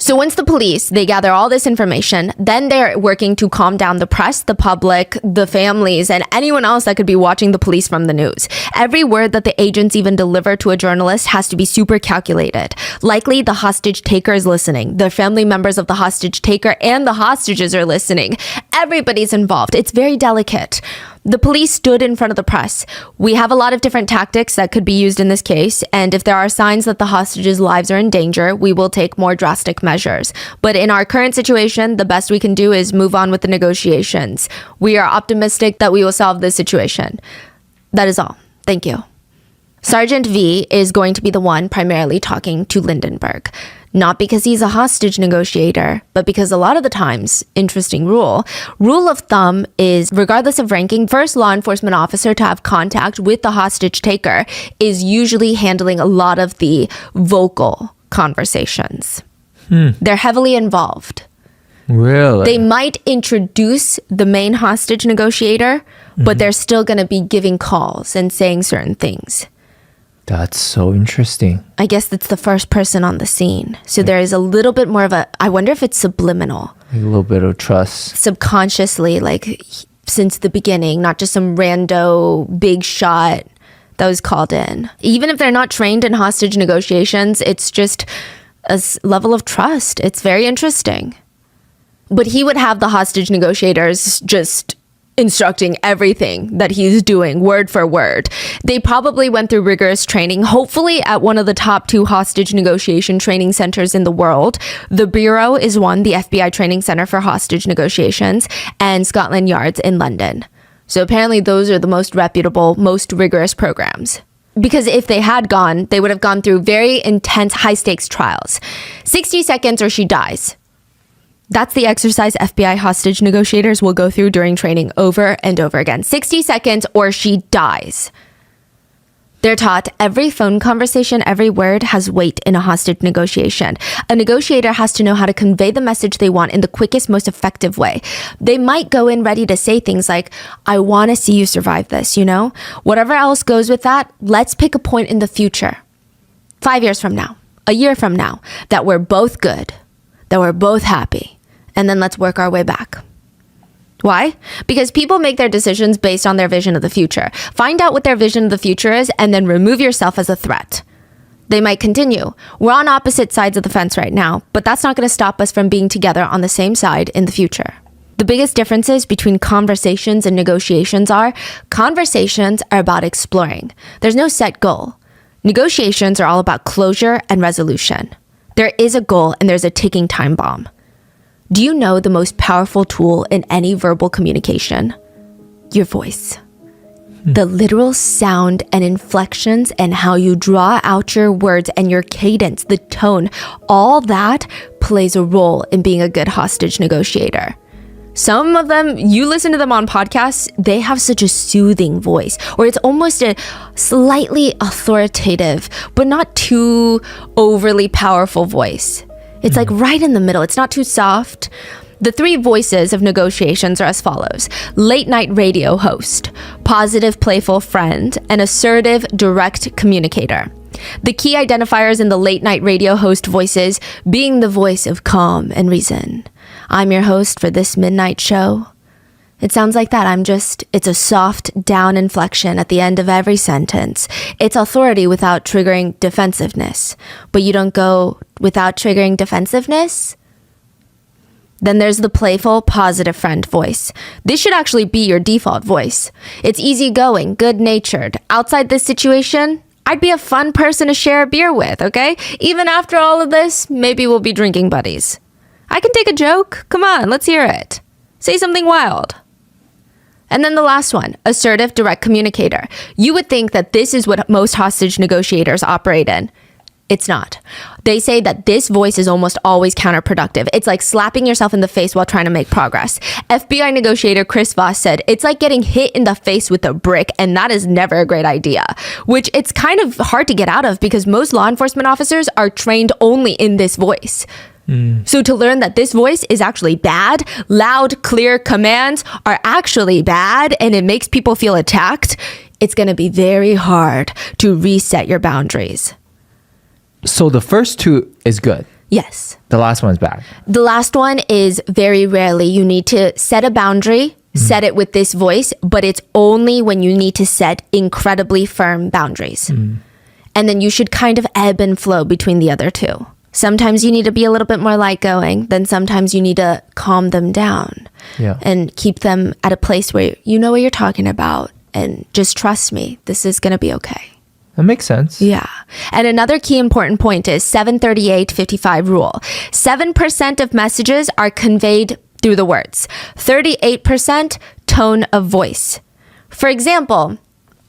So once the police, they gather all this information, then they're working to calm down the press, the public, the families, and anyone else that could be watching the police from the news. Every word that the agents even deliver to a journalist has to be super calculated. Likely the hostage taker is listening. The family members of the hostage taker and the hostages are listening. Everybody's involved. It's very delicate. The police stood in front of the press. We have a lot of different tactics that could be used in this case, and if there are signs that the hostages' lives are in danger, we will take more drastic measures. But in our current situation, the best we can do is move on with the negotiations. We are optimistic that we will solve this situation. That is all. Thank you. Sergeant V is going to be the one primarily talking to Lindenberg. Not because he's a hostage negotiator, but because a lot of the times, interesting rule of thumb is, regardless of ranking, first law enforcement officer to have contact with the hostage taker is usually handling a lot of the vocal conversations. They're heavily involved. Really? They might introduce the main hostage negotiator, but they're still going to be giving calls and saying certain things. That's so interesting. I guess it's the first person on the scene. So there is a little bit more of I wonder if it's subliminal. A little bit of trust. Subconsciously, like since the beginning, not just some rando big shot that was called in. Even if they're not trained in hostage negotiations, it's just a level of trust. It's very interesting. But he would have the hostage negotiators just instructing everything that he's doing word for word. They probably went through rigorous training, hopefully at one of the top 2 hostage negotiation training centers in the world. The Bureau is one, the FBI Training Center for Hostage Negotiations, and Scotland Yard's in London. So apparently those are the most reputable, most rigorous programs. Because if they had gone, they would have gone through very intense, high-stakes trials. 60 seconds or she dies. That's the exercise FBI hostage negotiators will go through during training over and over again. 60 seconds or she dies. They're taught every phone conversation, every word has weight in a hostage negotiation. A negotiator has to know how to convey the message they want in the quickest, most effective way. They might go in ready to say things like, I want to see you survive this, you know? Whatever else goes with that, let's pick a point in the future. 5 years from now, a year from now, that we're both good, that we're both happy. And then let's work our way back. Why? Because people make their decisions based on their vision of the future. Find out what their vision of the future is and then remove yourself as a threat. They might continue. We're on opposite sides of the fence right now, but that's not going to stop us from being together on the same side in the future. The biggest differences between conversations and negotiations are conversations are about exploring. There's no set goal. Negotiations are all about closure and resolution. There is a goal and there's a ticking time bomb. Do you know the most powerful tool in any verbal communication? Your voice. The literal sound and inflections and how you draw out your words and your cadence, the tone, all that plays a role in being a good hostage negotiator. Some of them, you listen to them on podcasts, they have such a soothing voice, or it's almost a slightly authoritative, but not too overly powerful voice. It's like right in the middle. It's not too soft. The three voices of negotiations are as follows: late night radio host, positive, playful friend, and assertive, direct communicator. The key identifiers in the late night radio host voices being the voice of calm and reason. I'm your host for this midnight show. It sounds like that. It's a soft down inflection at the end of every sentence. It's authority without triggering defensiveness. But you don't go without triggering defensiveness? Then there's the playful, positive friend voice. This should actually be your default voice. It's easygoing, good-natured. Outside this situation, I'd be a fun person to share a beer with, okay? Even after all of this, maybe we'll be drinking buddies. I can take a joke. Come on, let's hear it. Say something wild. And then the last one, assertive, direct communicator. You would think that this is what most hostage negotiators operate in. It's not. They say that this voice is almost always counterproductive. It's like slapping yourself in the face while trying to make progress. FBI negotiator Chris Voss said, it's like getting hit in the face with a brick, and that is never a great idea, which it's kind of hard to get out of because most law enforcement officers are trained only in this voice. So to learn that this voice is actually bad, loud, clear commands are actually bad, and it makes people feel attacked, it's going to be very hard to reset your boundaries. So the first two is good. Yes. The last one is bad. The last one is very rarely you need to set a boundary, set it with this voice, but it's only when you need to set incredibly firm boundaries. And then you should kind of ebb and flow between the other two. Sometimes you need to be a little bit more light-going, then sometimes you need to calm them down and keep them at a place where you know what you're talking about and just trust me, this is going to be okay. That makes sense. Yeah. And another key important point is 738-55 rule. 7% of messages are conveyed through the words. 38% tone of voice. For example,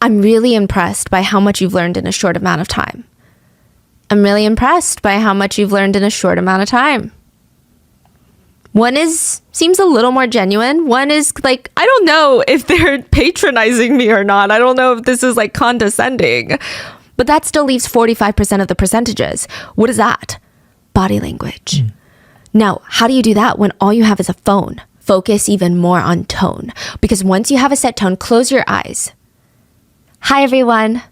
I'm really impressed by how much you've learned in a short amount of time. I'm really impressed by how much you've learned in a short amount of time. One seems a little more genuine. One is like, I don't know if they're patronizing me or not. I don't know if this is like condescending. But that still leaves 45% of the percentages. What is that? Body language. Now, how do you do that when all you have is a phone? Focus even more on tone. Because once you have a set tone, close your eyes. Hi, everyone.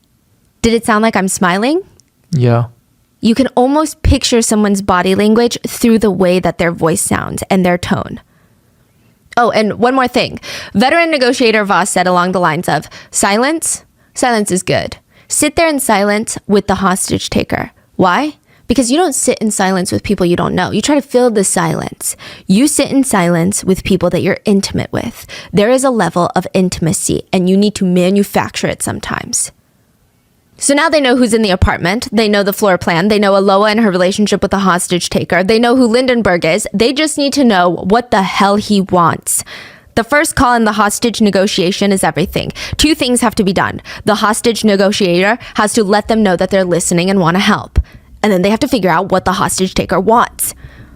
Did it sound like I'm smiling? Yeah. You can almost picture someone's body language through the way that their voice sounds and their tone. Oh, and one more thing. Veteran negotiator Voss said along the lines of, silence is good. Sit there in silence with the hostage taker. Why? Because you don't sit in silence with people you don't know. You try to fill the silence. You sit in silence with people that you're intimate with. There is a level of intimacy, and you need to manufacture it sometimes. So now they know who's in the apartment. They know the floor plan. They know Aloha and her relationship with the hostage taker. They know who Lindenberg is. They just need to know what the hell he wants. The first call in the hostage negotiation is everything. Two things have to be done. The hostage negotiator has to let them know that they're listening and want to help. And then they have to figure out what the hostage taker wants.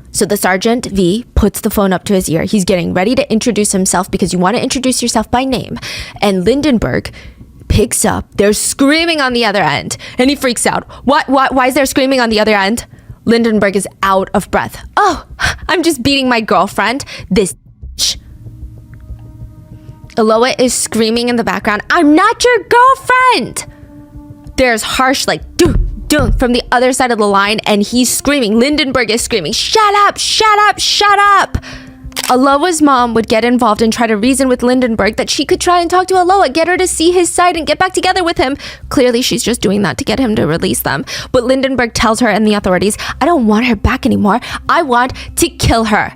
So the Sergeant V puts the phone up to his ear. He's getting ready to introduce himself because you want to introduce yourself by name. And Lindenberg picks up. They're screaming on the other end. And he freaks out. Why is there screaming on the other end? Lindenberg is out of breath. Oh, I'm just beating my girlfriend. This bitch. Aloha is screaming in the background. I'm not your girlfriend. There's harsh like, doo, doo, from the other side of the line. And he's screaming. Lindenberg is screaming, shut up, shut up, shut up. Aloha's mom would get involved and try to reason with Lindenberg that she could try and talk to Aloha, get her to see his side and get back together with him. Clearly, she's just doing that to get him to release them. But Lindenberg tells her and the authorities, I don't want her back anymore. I want to kill her.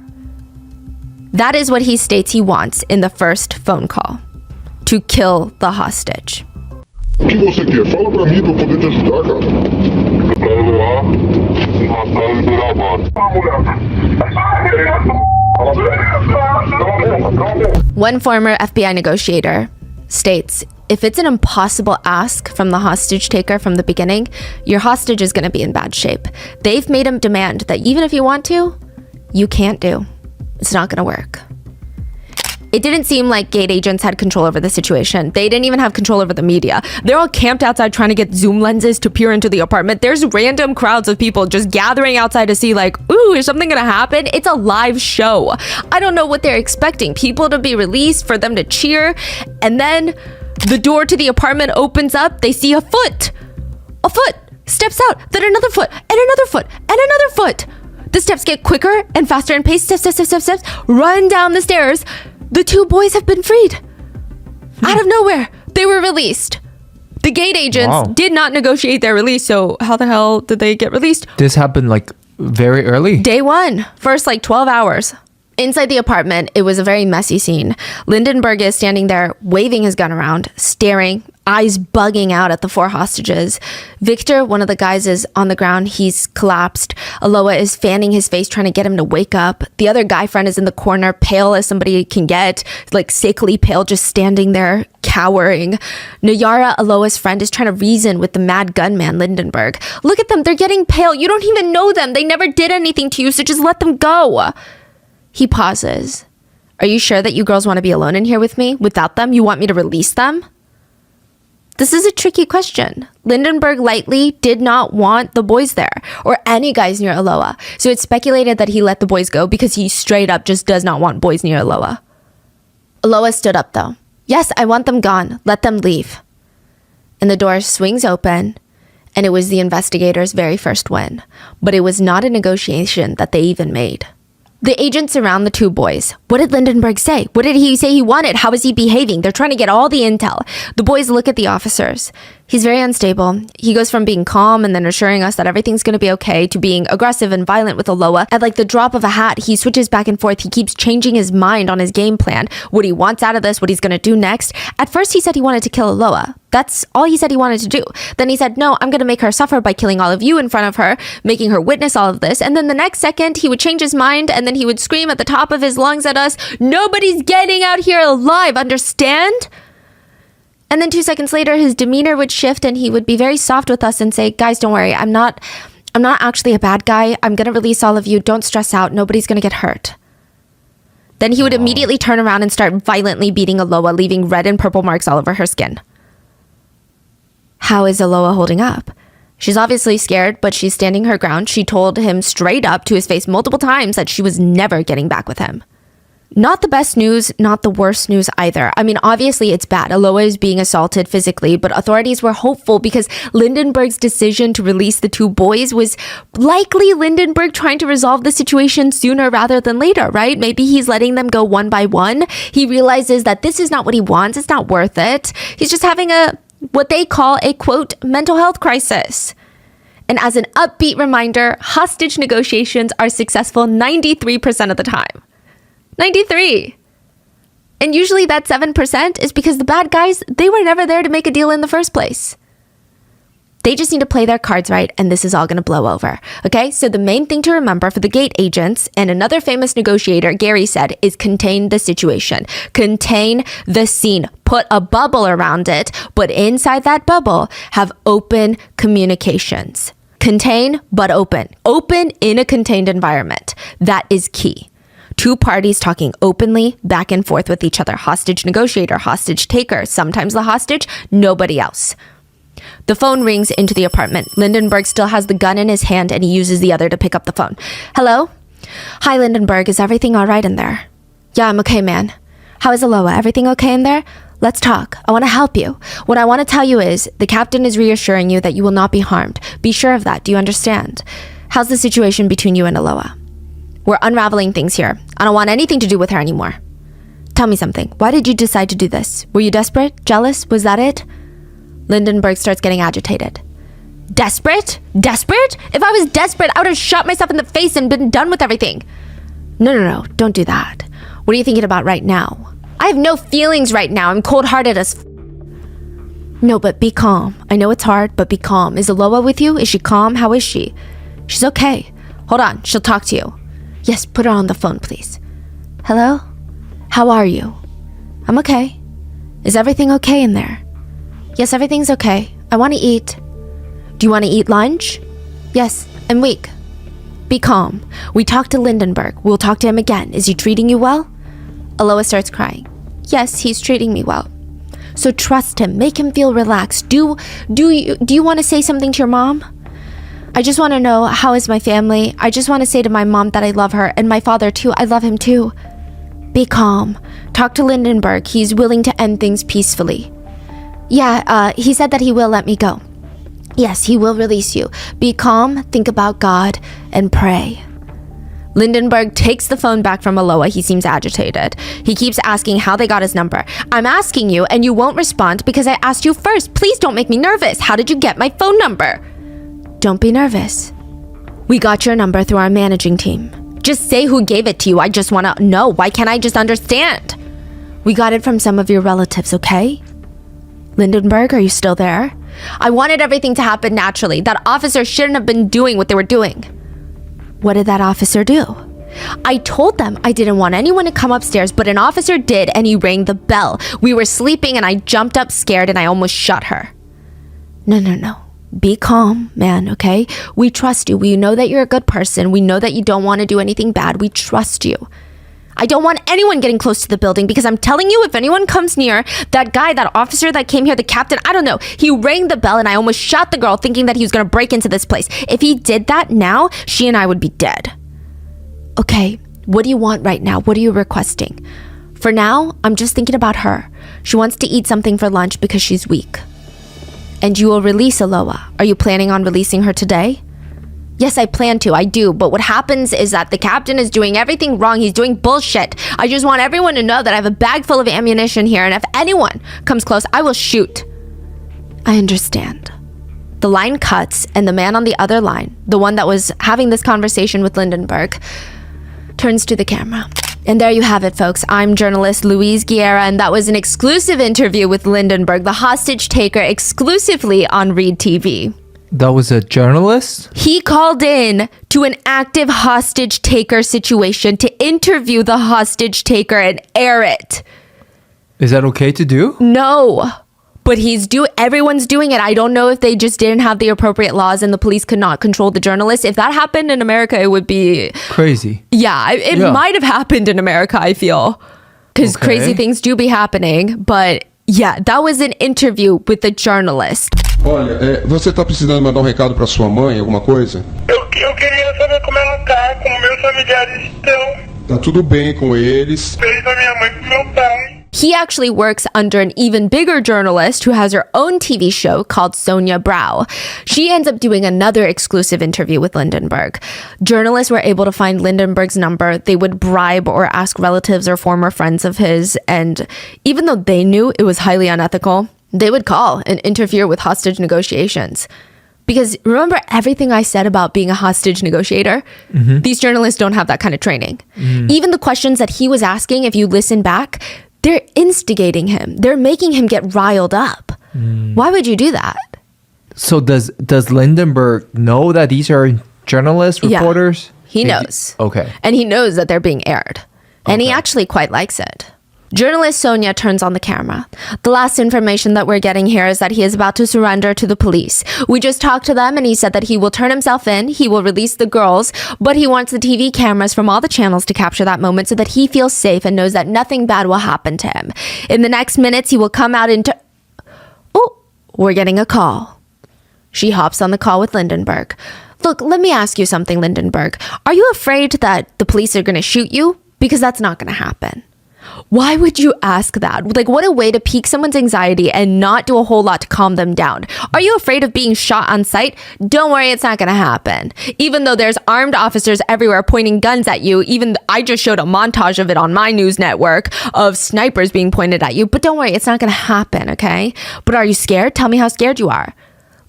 That is what he states he wants in the first phone call. To kill the hostage. O que você quer? Fala pra mim pra eu poder te ajudar, cara. Eu quero lá e matar e liberar a mano. One former FBI negotiator states, if it's an impossible ask from the hostage taker from the beginning, your hostage is going to be in bad shape. They've made him demand that even if you want to, you can't do. It's not going to work. It didn't seem like gate agents had control over the situation. They didn't even have control over the media. They're all camped outside trying to get zoom lenses to peer into the apartment. There's random crowds of people just gathering outside to see like, ooh, is something gonna happen? It's a live show. I don't know what they're expecting. People to be released, for them to cheer. And then the door to the apartment opens up. They see a foot steps out, then another foot, and another foot, and another foot. The steps get quicker and faster in pace. Steps, run down the stairs. The two boys have been freed. Out of nowhere, they were released. The gate agents did not negotiate their release, so how the hell did they get released? This happened like very early. Day one, first like 12 hours. Inside the apartment, it was a very messy scene. Lindenberg is standing there, waving his gun around, staring, eyes bugging out at the 4 hostages. Victor, one of the guys, is on the ground. He's collapsed. Aloha is fanning his face, trying to get him to wake up. The other guy friend is in the corner, pale as somebody can get, like sickly pale, just standing there, cowering. Nayara, Aloha's friend, is trying to reason with the mad gunman, Lindenberg. Look at them. They're getting pale. You don't even know them. They never did anything to you, so just let them go. He pauses. Are you sure that you girls want to be alone in here with me? Without them? You want me to release them? This is a tricky question. Lindenberg lightly did not want the boys there, or any guys near Aloha. So it's speculated that he let the boys go because he straight up just does not want boys near Aloha. Aloha stood up though. Yes, I want them gone. Let them leave. And the door swings open, and it was the investigators' very first win. But it was not a negotiation that they even made. The agents surround the 2 boys. What did Lindenberg say? What did he say he wanted? How was he behaving? They're trying to get all the intel. The boys look at the officers. He's very unstable. He goes from being calm and then assuring us that everything's going to be okay to being aggressive and violent with Aloha. At like the drop of a hat, he switches back and forth. He keeps changing his mind on his game plan, what he wants out of this, what he's going to do next. At first, he said he wanted to kill Aloha. That's all he said he wanted to do. Then he said, no, I'm going to make her suffer by killing all of you in front of her, making her witness all of this. And then the next second, he would change his mind, and then he would scream at the top of his lungs at us, nobody's getting out here alive, understand? And then 2 seconds later, his demeanor would shift, and he would be very soft with us and say, guys, don't worry. I'm not actually a bad guy. I'm going to release all of you. Don't stress out. Nobody's going to get hurt. Then he would immediately turn around and start violently beating Aloha, leaving red and purple marks all over her skin. How is Aloha holding up? She's obviously scared, but she's standing her ground. She told him straight up to his face multiple times that she was never getting back with him. Not the best news, not the worst news either. I mean, obviously it's bad. Aloha is being assaulted physically, but authorities were hopeful because Lindenberg's decision to release the 2 boys was likely Lindenberg trying to resolve the situation sooner rather than later, right? Maybe he's letting them go one by one. He realizes that this is not what he wants. It's not worth it. He's just having what they call a, quote, mental health crisis. And as an upbeat reminder, hostage negotiations are successful 93% of the time. 93. And usually that 7% is because the bad guys, they were never there to make a deal in the first place. They just need to play their cards right, and this is all going to blow over. Okay, so the main thing to remember for the gate agents, and another famous negotiator, Gary, said, is contain the situation. Contain the scene. Put a bubble around it, but inside that bubble, have open communications. Contain, but open. Open in a contained environment. That is key. 2 parties talking openly back and forth with each other. Hostage negotiator, hostage taker. Sometimes the hostage, nobody else. The phone rings into the apartment. Lindenberg still has the gun in his hand, and he uses the other to pick up the phone. Hello? Hi, Lindenberg. Is everything all right in there? Yeah, I'm okay, man. How is Aloha? Everything okay in there? Let's talk. I want to help you. What I want to tell you is the captain is reassuring you that you will not be harmed. Be sure of that. Do you understand? How's the situation between you and Aloha? We're unraveling things here. I don't want anything to do with her anymore. Tell me something. Why did you decide to do this? Were you desperate? Jealous? Was that it? Lindenberg starts getting agitated. Desperate? Desperate? If I was desperate, I would have shot myself in the face and been done with everything. No. Don't do that. What are you thinking about right now? I have no feelings right now. I'm cold-hearted as No, but be calm. I know it's hard, but be calm. Is Aloha with you? Is she calm? How is she? She's okay. Hold on. She'll talk to you. Yes, put her on the phone, please. Hello? How are you? I'm okay. Is everything okay in there? Yes, everything's okay. I want to eat. Do you want to eat lunch? Yes, I'm weak. Be calm. We talked to Lindenberg. We'll talk to him again. Is he treating you well? Aloha starts crying. Yes, he's treating me well. So trust him. Make him feel relaxed. Do you want to say something to your mom? I just want to know, how is my family? I just want to say to my mom that I love her, and my father too. I love him too. Be calm. Talk to Lindenberg. He's willing to end things peacefully. Yeah, he said that he will let me go. Yes, he will release you. Be calm, think about God, and pray. Lindenberg takes the phone back from Aloha. He seems agitated. He keeps asking how they got his number. I'm asking you, and you won't respond because I asked you first. Please don't make me nervous. How did you get my phone number? Don't be nervous. We got your number through our managing team. Just say who gave it to you. I just want to know. Why can't I just understand? We got it from some of your relatives, okay? Lindenberg, are you still there? I wanted everything to happen naturally. That officer shouldn't have been doing what they were doing. What did that officer do? I told them I didn't want anyone to come upstairs, but an officer did, and he rang the bell. We were sleeping, and I jumped up scared, and I almost shot her. No. Be calm, man, okay? We trust you. We know that you're a good person. We know that you don't want to do anything bad. We trust you. I don't want anyone getting close to the building because I'm telling you, if anyone comes near, that guy, that officer that came here, the captain, I don't know, he rang the bell and I almost shot the girl thinking that he was going to break into this place. If he did that now, she and I would be dead. Okay, what do you want right now? What are you requesting? For now, I'm just thinking about her. She wants to eat something for lunch because she's weak. And you will release Aloha. Are you planning on releasing her today? Yes, I plan to. I do. But what happens is that the captain is doing everything wrong. He's doing bullshit. I just want everyone to know that I have a bag full of ammunition here, and if anyone comes close, I will shoot. I understand. The line cuts, and the man on the other line, the one that was having this conversation with Lindenberg, turns to the camera. And there you have it, folks. I'm journalist Louise Guerra, and that was an exclusive interview with Lindenberg, the hostage taker, exclusively on Read TV. That was a journalist? He called in to an active hostage taker situation to interview the hostage taker and air it. Is that okay to do? No. But everyone's doing it. I don't know if they just didn't have the appropriate laws and the police could not control the journalists. If that happened in America, it would be crazy. Yeah, it might have happened in America, I feel. Because crazy things do be happening. But yeah, that was an interview with the journalist. Olha, você tá precisando mandar recado para sua mãe, alguma coisa? Eu queria saber como ela tá, como meus familiares estão. Tá tudo bem com eles. Beijo a minha mãe e meu pai. He actually works under an even bigger journalist who has her own TV show called Sonia Brau. She ends up doing another exclusive interview with Lindenberg. Journalists were able to find Lindenberg's number. They would bribe or ask relatives or former friends of his. And even though they knew it was highly unethical, they would call and interfere with hostage negotiations. Because remember everything I said about being a hostage negotiator? Mm-hmm. These journalists don't have that kind of training. Mm. Even the questions that he was asking, if you listen back, they're instigating him. They're making him get riled up. Why would you do that? So does Lindenberg know that these are journalists, reporters? Yeah, he knows. Okay. And he knows that they're being aired. And he actually quite likes it. Journalist Sonia turns on the camera. The last information that we're getting here is that he is about to surrender to the police. We just talked to them and he said that he will turn himself in, he will release the girls, but he wants the TV cameras from all the channels to capture that moment so that he feels safe and knows that nothing bad will happen to him. In the next minutes, he will come out into... Oh, we're getting a call. She hops on the call with Lindenberg. Look, let me ask you something, Lindenberg. Are you afraid that the police are going to shoot you? Because that's not going to happen. Why would you ask that? Like, what a way to pique someone's anxiety and not do a whole lot to calm them down. Are you afraid of being shot on sight? Don't worry, it's not going to happen. Even though there's armed officers everywhere pointing guns at you, I just showed a montage of it on my news network of snipers being pointed at you. But don't worry, it's not going to happen, okay? But are you scared? Tell me how scared you are.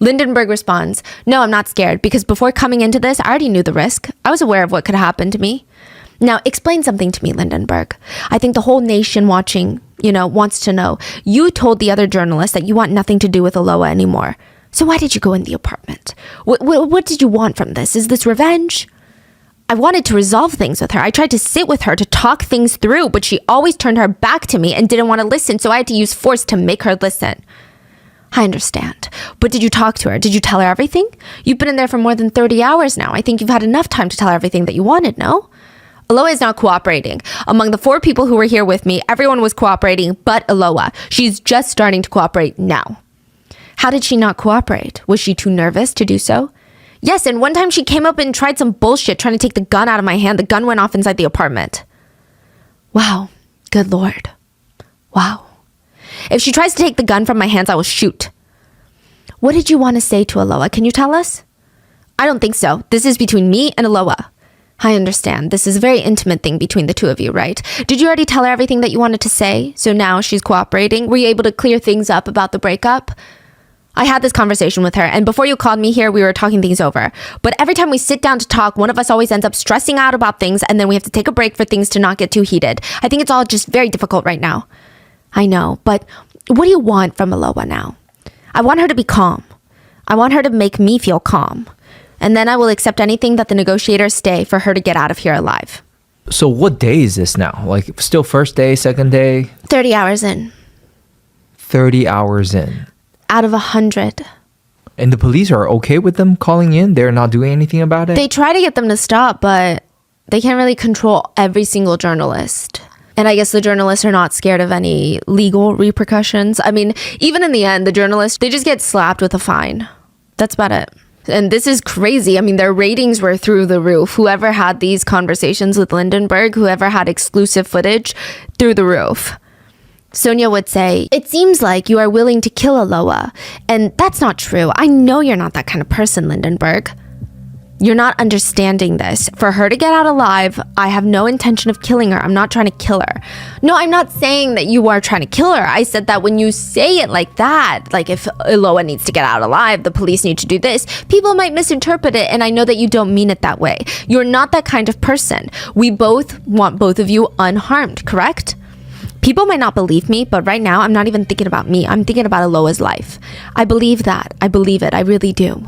Lindenberg responds, no, I'm not scared because before coming into this, I already knew the risk. I was aware of what could happen to me. Now, explain something to me, Lindenberg. I think the whole nation watching, wants to know. You told the other journalists that you want nothing to do with Aloha anymore. So why did you go in the apartment? What did you want from this? Is this revenge? I wanted to resolve things with her. I tried to sit with her to talk things through, but she always turned her back to me and didn't want to listen, so I had to use force to make her listen. I understand. But did you talk to her? Did you tell her everything? You've been in there for more than 30 hours now. I think you've had enough time to tell her everything that you wanted, no? Aloha is not cooperating. Among the 4 people who were here with me, everyone was cooperating but Aloha. She's just starting to cooperate now. How did she not cooperate? Was she too nervous to do so? Yes, and one time she came up and tried some bullshit trying to take the gun out of my hand. The gun went off inside the apartment. Wow. Good Lord. Wow. If she tries to take the gun from my hands, I will shoot. What did you want to say to Aloha? Can you tell us? I don't think so. This is between me and Aloha. I understand. This is a very intimate thing between the two of you, right? Did you already tell her everything that you wanted to say? So now she's cooperating? Were you able to clear things up about the breakup? I had this conversation with her, and before you called me here, we were talking things over. But every time we sit down to talk, one of us always ends up stressing out about things, and then we have to take a break for things to not get too heated. I think it's all just very difficult right now. I know, but what do you want from Aloha now? I want her to be calm. I want her to make me feel calm. And then I will accept anything that the negotiators say for her to get out of here alive. So what day is this now? Like still first day, second day? 30 hours in. 30 hours in. Out of 100. And the police are okay with them calling in? They're not doing anything about it? They try to get them to stop, but they can't really control every single journalist. And I guess the journalists are not scared of any legal repercussions. I mean, even in the end, the journalists, they just get slapped with a fine. That's about it. And this is crazy. I mean, their ratings were through the roof. Whoever had these conversations with Lindenberg, whoever had exclusive footage, through the roof. Sonia would say, it seems like you are willing to kill Aloha. And that's not true. I know you're not that kind of person, Lindenberg. You're not understanding this. For her to get out alive, I have no intention of killing her. I'm not trying to kill her. No, I'm not saying that you are trying to kill her. I said that when you say it like that, like if Aloha needs to get out alive, the police need to do this, people might misinterpret it, and I know that you don't mean it that way. You're not that kind of person. We both want both of you unharmed, correct? People might not believe me, but right now I'm not even thinking about me. I'm thinking about Aloha's life. I believe that. I believe it. I really do.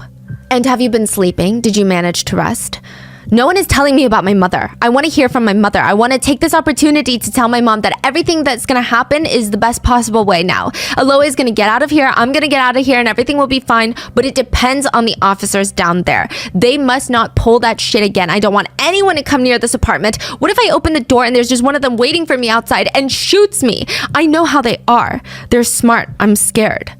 And have you been sleeping? Did you manage to rest? No one is telling me about my mother. I want to hear from my mother. I want to take this opportunity to tell my mom that everything that's going to happen is the best possible way now. Aloha is going to get out of here. I'm going to get out of here and everything will be fine. But it depends on the officers down there. They must not pull that shit again. I don't want anyone to come near this apartment. What if I open the door and there's just one of them waiting for me outside and shoots me? I know how they are. They're smart. I'm scared.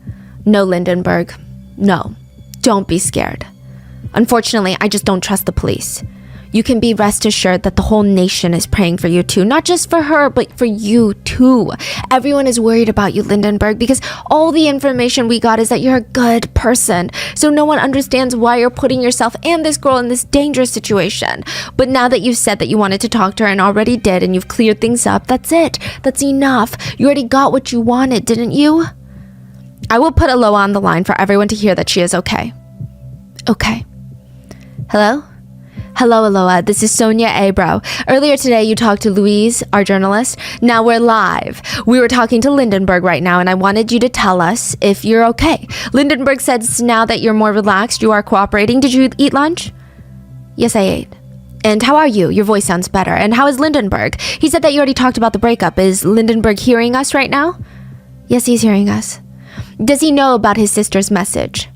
No, Lindenberg. No. Don't be scared. Unfortunately, I just don't trust the police. You can be rest assured that the whole nation is praying for you too. Not just for her, but for you too. Everyone is worried about you, Lindenberg, because all the information we got is that you're a good person. So no one understands why you're putting yourself and this girl in this dangerous situation. But now that you've said that you wanted to talk to her and already did, and you've cleared things up, that's it. That's enough. You already got what you wanted, didn't you? I will put Aloha on the line for everyone to hear that she is okay. Okay. Hello? Hello, Aloha. This is Sonia Abro. Earlier today, you talked to Louise, our journalist. Now we're live. We were talking to Lindenberg right now, and I wanted you to tell us if you're okay. Lindenberg says now that you're more relaxed, you are cooperating. Did you eat lunch? Yes, I ate. And how are you? Your voice sounds better. And how is Lindenberg? He said that you already talked about the breakup. Is Lindenberg hearing us right now? Yes, he's hearing us. Does he know about his sister's message?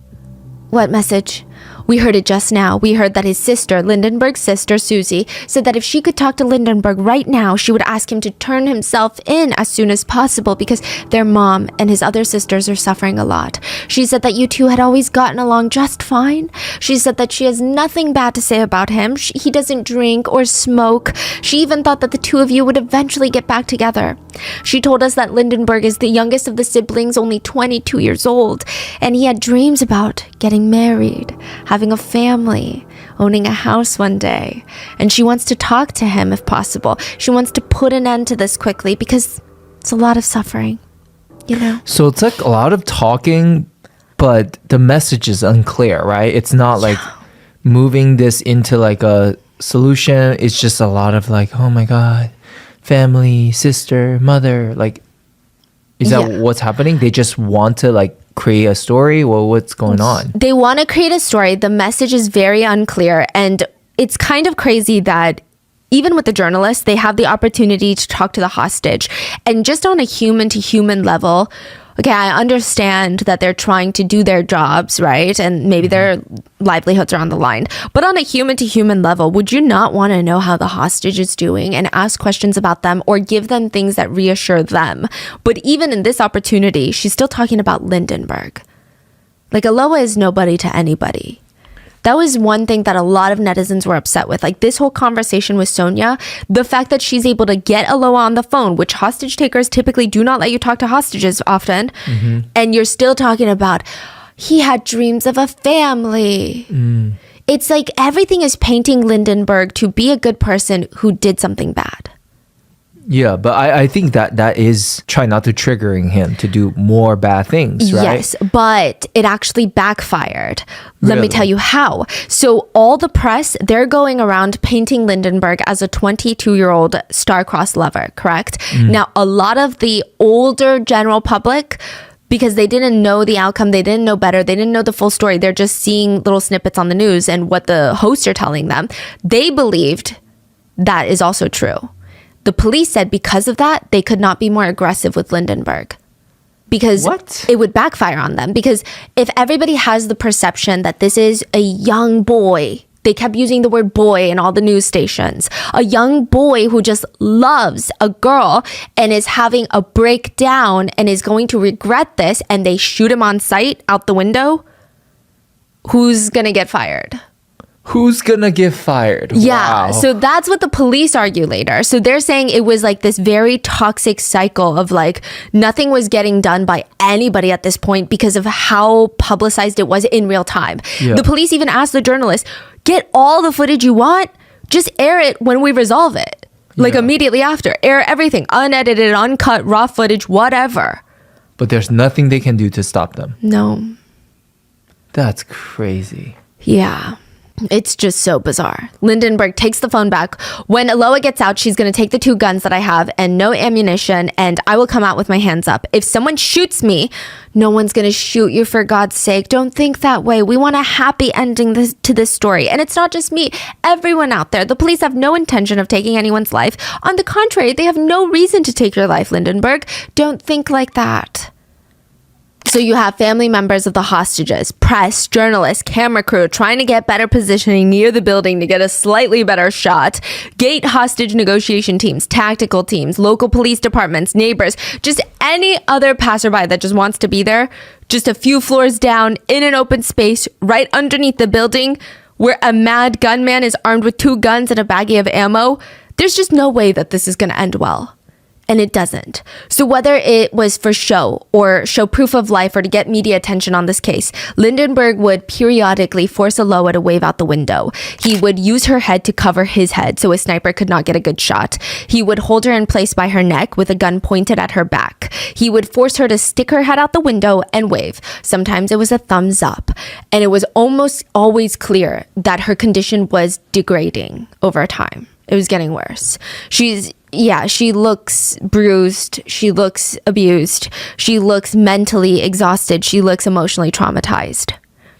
What message? We heard it just now. We heard that his sister, Lindenberg's sister, Susie, said that if she could talk to Lindenberg right now, she would ask him to turn himself in as soon as possible because their mom and his other sisters are suffering a lot. She said that you two had always gotten along just fine. She said that she has nothing bad to say about him. He doesn't drink or smoke. She even thought that the two of you would eventually get back together. She told us that Lindenberg is the youngest of the siblings, only 22 years old, and he had dreams about getting married, having a family, owning a house one day. And she wants to talk to him if possible. She wants to put an end to this quickly because it's a lot of suffering, you know? So it's like a lot of talking, but the message is unclear, right? It's not like moving this into like a solution. It's just a lot of like, oh my God, family, sister, mother. Like, is that what's happening? They just want to like create a story? Well, what's going on? They want to create a story. The message is very unclear. And it's kind of crazy that even with the journalists, they have the opportunity to talk to the hostage. And just on a human to human level, Okay, I understand that they're trying to do their jobs, right? And maybe their livelihoods are on the line. But on a human to human level, would you not want to know how the hostage is doing and ask questions about them or give them things that reassure them? But even in this opportunity, she's still talking about Lindenberg. Like, Aloha is nobody to anybody. That was one thing that a lot of netizens were upset with. Like, this whole conversation with Sonia, the fact that she's able to get Aloha on the phone, which hostage takers typically do not let you talk to hostages often. And you're still talking about, he had dreams of a family. It's like everything is painting Lindenberg to be a good person who did something bad. Yeah, but I think that is trying not to triggering him to do more bad things, right? Yes, but it actually backfired. Let me Really? tell you how. So all the press, they're going around painting Lindenberg as a 22-year-old star-crossed lover, correct? Now, a lot of the older general public, because they didn't know the outcome, they didn't know better, they didn't know the full story, they're just seeing little snippets on the news and what the hosts are telling them. They believed that is also true. The police said because of that, they could not be more aggressive with Lindenberg. Because What? it would backfire on them. Because if everybody has the perception that this is a young boy, they kept using the word boy in all the news stations, a young boy who just loves a girl and is having a breakdown and is going to regret this, and they shoot him on sight out the window, who's going to get fired? Who's gonna get fired? Yeah, Wow. so that's what the police argue later. So they're saying it was like this very toxic cycle of like nothing was getting done by anybody at this point because of how publicized it was in real time. Yeah. The police even asked the journalist, get all the footage you want, just air it when we resolve it. Like Yeah. immediately after. Air everything, unedited, uncut, raw footage, whatever. But there's nothing they can do to stop them. No. That's crazy. Yeah. It's just so bizarre. Lindenberg takes the phone back. When Aloha gets out, she's going to take the 2 guns that I have and no ammunition, and I will come out with my hands up. If someone shoots me, no one's going to shoot you, for God's sake. Don't think that way. We want a happy ending to this story. And it's not just me. Everyone out there. The police have no intention of taking anyone's life. On the contrary, they have no reason to take your life, Lindenberg. Don't think like that. So you have family members of the hostages, press, journalists, camera crew trying to get better positioning near the building to get a slightly better shot. Gate hostage negotiation teams, tactical teams, local police departments, neighbors, just any other passerby that just wants to be there. Just a few floors down in an open space right underneath the building where a mad gunman is armed with 2 guns and a baggie of ammo. There's just no way that this is going to end well. And it doesn't. So whether it was for show or show proof of life or to get media attention on this case, Lindenberg would periodically force Aloha to wave out the window. He would use her head to cover his head so a sniper could not get a good shot. He would hold her in place by her neck with a gun pointed at her back. He would force her to stick her head out the window and wave. Sometimes it was a thumbs up. And it was almost always clear that her condition was degrading over time. It was getting worse. She looks bruised. She looks abused. She looks mentally exhausted. She looks emotionally traumatized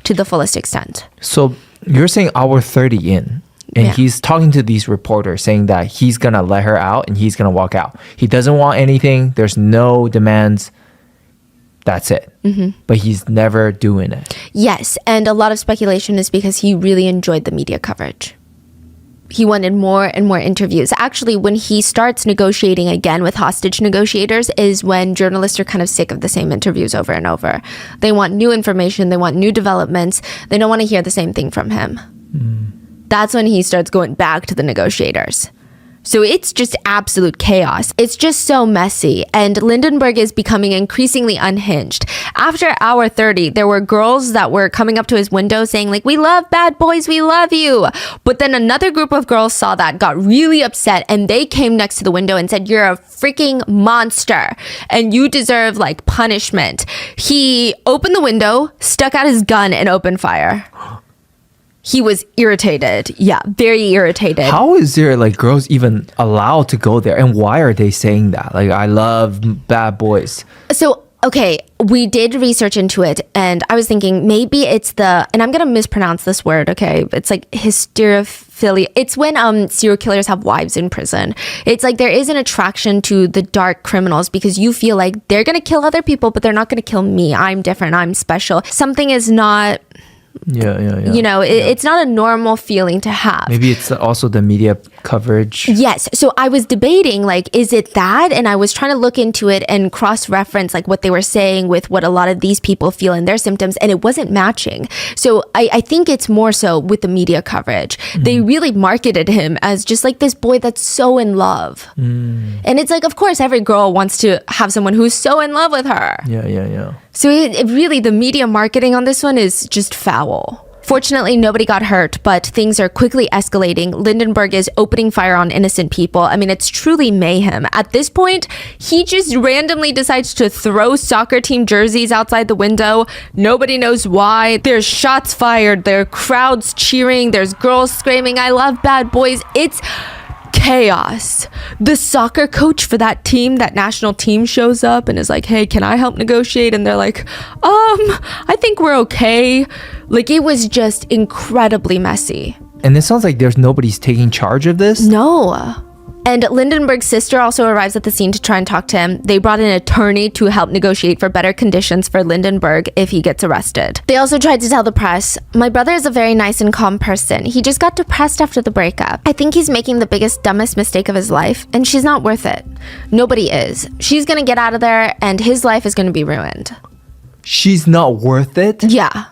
to the fullest extent. So you're saying hour 30 in, and Yeah. he's talking to these reporters saying that he's gonna let her out and he's gonna walk out. He doesn't want anything. There's no demands. That's it. But he's never doing it. Yes, and a lot of speculation is because he really enjoyed the media coverage. He wanted more and more interviews. Actually, when he starts negotiating again with hostage negotiators is when journalists are kind of sick of the same interviews over and over. They want new information. They want new developments. They don't want to hear the same thing from him. That's when he starts going back to the negotiators. So it's just absolute chaos. It's just so messy. And Lindenberg is becoming increasingly unhinged. After hour 30, there were girls that were coming up to his window saying like, we love bad boys, we love you. But then another group of girls saw that, got really upset, and they came next to the window and said, you're a freaking monster and you deserve like punishment. He opened the window, stuck out his gun, and opened fire. He was irritated. Yeah, very irritated. How is there like girls even allowed to go there? And why are they saying that? Like, I love bad boys. So Okay, we did research into it, and I was thinking maybe it's and I'm gonna mispronounce this word, okay? It's like hysterophilia. It's when serial killers have wives in prison. It's like there is an attraction to the dark criminals because you feel like they're gonna kill other people, but they're not gonna kill me. I'm different. I'm special. Something is not. Yeah. You know, it's not a normal feeling to have. Maybe it's also the media coverage. Yes. So I was debating, like, is it that? And I was trying to look into it and cross-reference, like, what they were saying with what a lot of these people feel in their symptoms, and it wasn't matching. So I think it's more so with the media coverage. They really marketed him as just, like, this boy that's so in love. And it's like, of course, every girl wants to have someone who's so in love with her. Yeah. So it really, the media marketing on this one is just foul. Fortunately, nobody got hurt, but things are quickly escalating. Lindenberg is opening fire on innocent people. I mean, it's truly mayhem. At this point, he just randomly decides to throw soccer team jerseys outside the window. Nobody knows why. There's shots fired. There are crowds cheering. There's girls screaming, "I love bad boys." It's chaos. The soccer coach for that team, that national team, shows up and is like, "Hey, can I help negotiate?" And they're like, I think we're okay. Like, it was just incredibly messy. And it sounds like there's nobody's taking charge of this. No. And Lindenberg's sister also arrives at the scene to try and talk to him. They brought an attorney to help negotiate for better conditions for Lindenberg if he gets arrested. They also tried to tell the press, "My brother is a very nice and calm person. He just got depressed after the breakup. I think he's making the biggest, dumbest mistake of his life, and she's not worth it. Nobody is. She's gonna get out of there, and his life is gonna be ruined." She's not worth it? Yeah.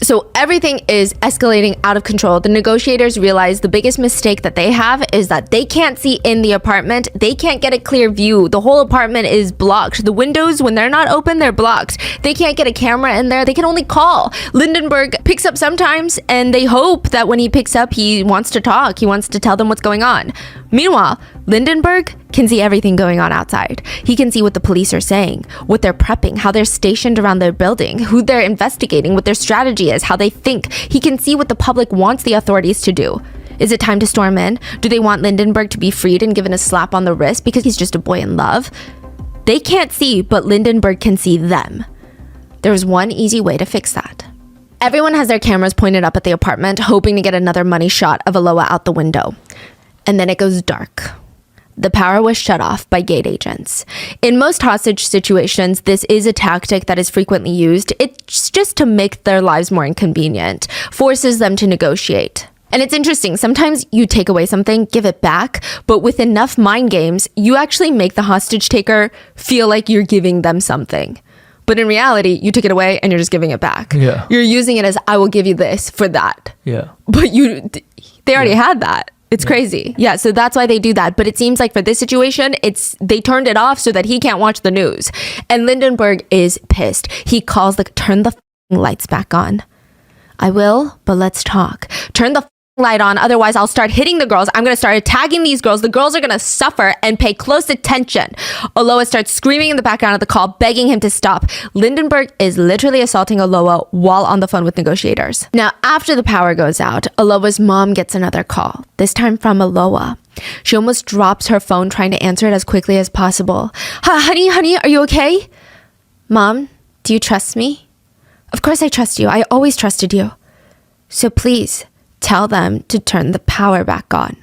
So everything is escalating out of control. The negotiators realize the biggest mistake that they have is that they can't see in the apartment. They can't get a clear view. The whole apartment is blocked. The windows, when they're not open, they're blocked. They can't get a camera in there. They can only call. Lindenberg picks up sometimes, and they hope that when he picks up, he wants to talk. He wants to tell them what's going on. Meanwhile, Lindenberg can see everything going on outside. He can see what the police are saying, what they're prepping, how they're stationed around their building, who they're investigating, what their strategy is, how they think. He can see what the public wants the authorities to do. Is it time to storm in? Do they want Lindenberg to be freed and given a slap on the wrist because he's just a boy in love? They can't see, but Lindenberg can see them. There's one easy way to fix that. Everyone has their cameras pointed up at the apartment, hoping to get another money shot of Aloha out the window. And then it goes dark. The power was shut off by gate agents. In most hostage situations, this is a tactic that is frequently used. It's just to make their lives more inconvenient, forces them to negotiate. And it's interesting, sometimes you take away something, give it back, but with enough mind games, you actually make the hostage taker feel like you're giving them something. But in reality, you took it away and you're just giving it back. Yeah. You're using it as, "I will give you this for that." Yeah. But they already had that. It's crazy. Yeah, so that's why they do that. But it seems like for this situation, they turned it off so that he can't watch the news. And Lindenberg is pissed. He calls turn the lights back on. "I will, but let's talk. Turn the light on, otherwise I'll start hitting the girls. I'm going to start attacking these girls. The girls are going to suffer, and pay close attention." Aloha starts screaming in the background of the call, begging him to stop. Lindenberg is literally assaulting Aloha while on the phone with negotiators. Now, after the power goes out, Aloha's mom gets another call, this time from Aloha. She almost drops her phone trying to answer it as quickly as possible. Honey, are you okay?" "Mom, do you trust me?" "Of course I trust you. I always trusted you. So please, tell them to turn the power back on."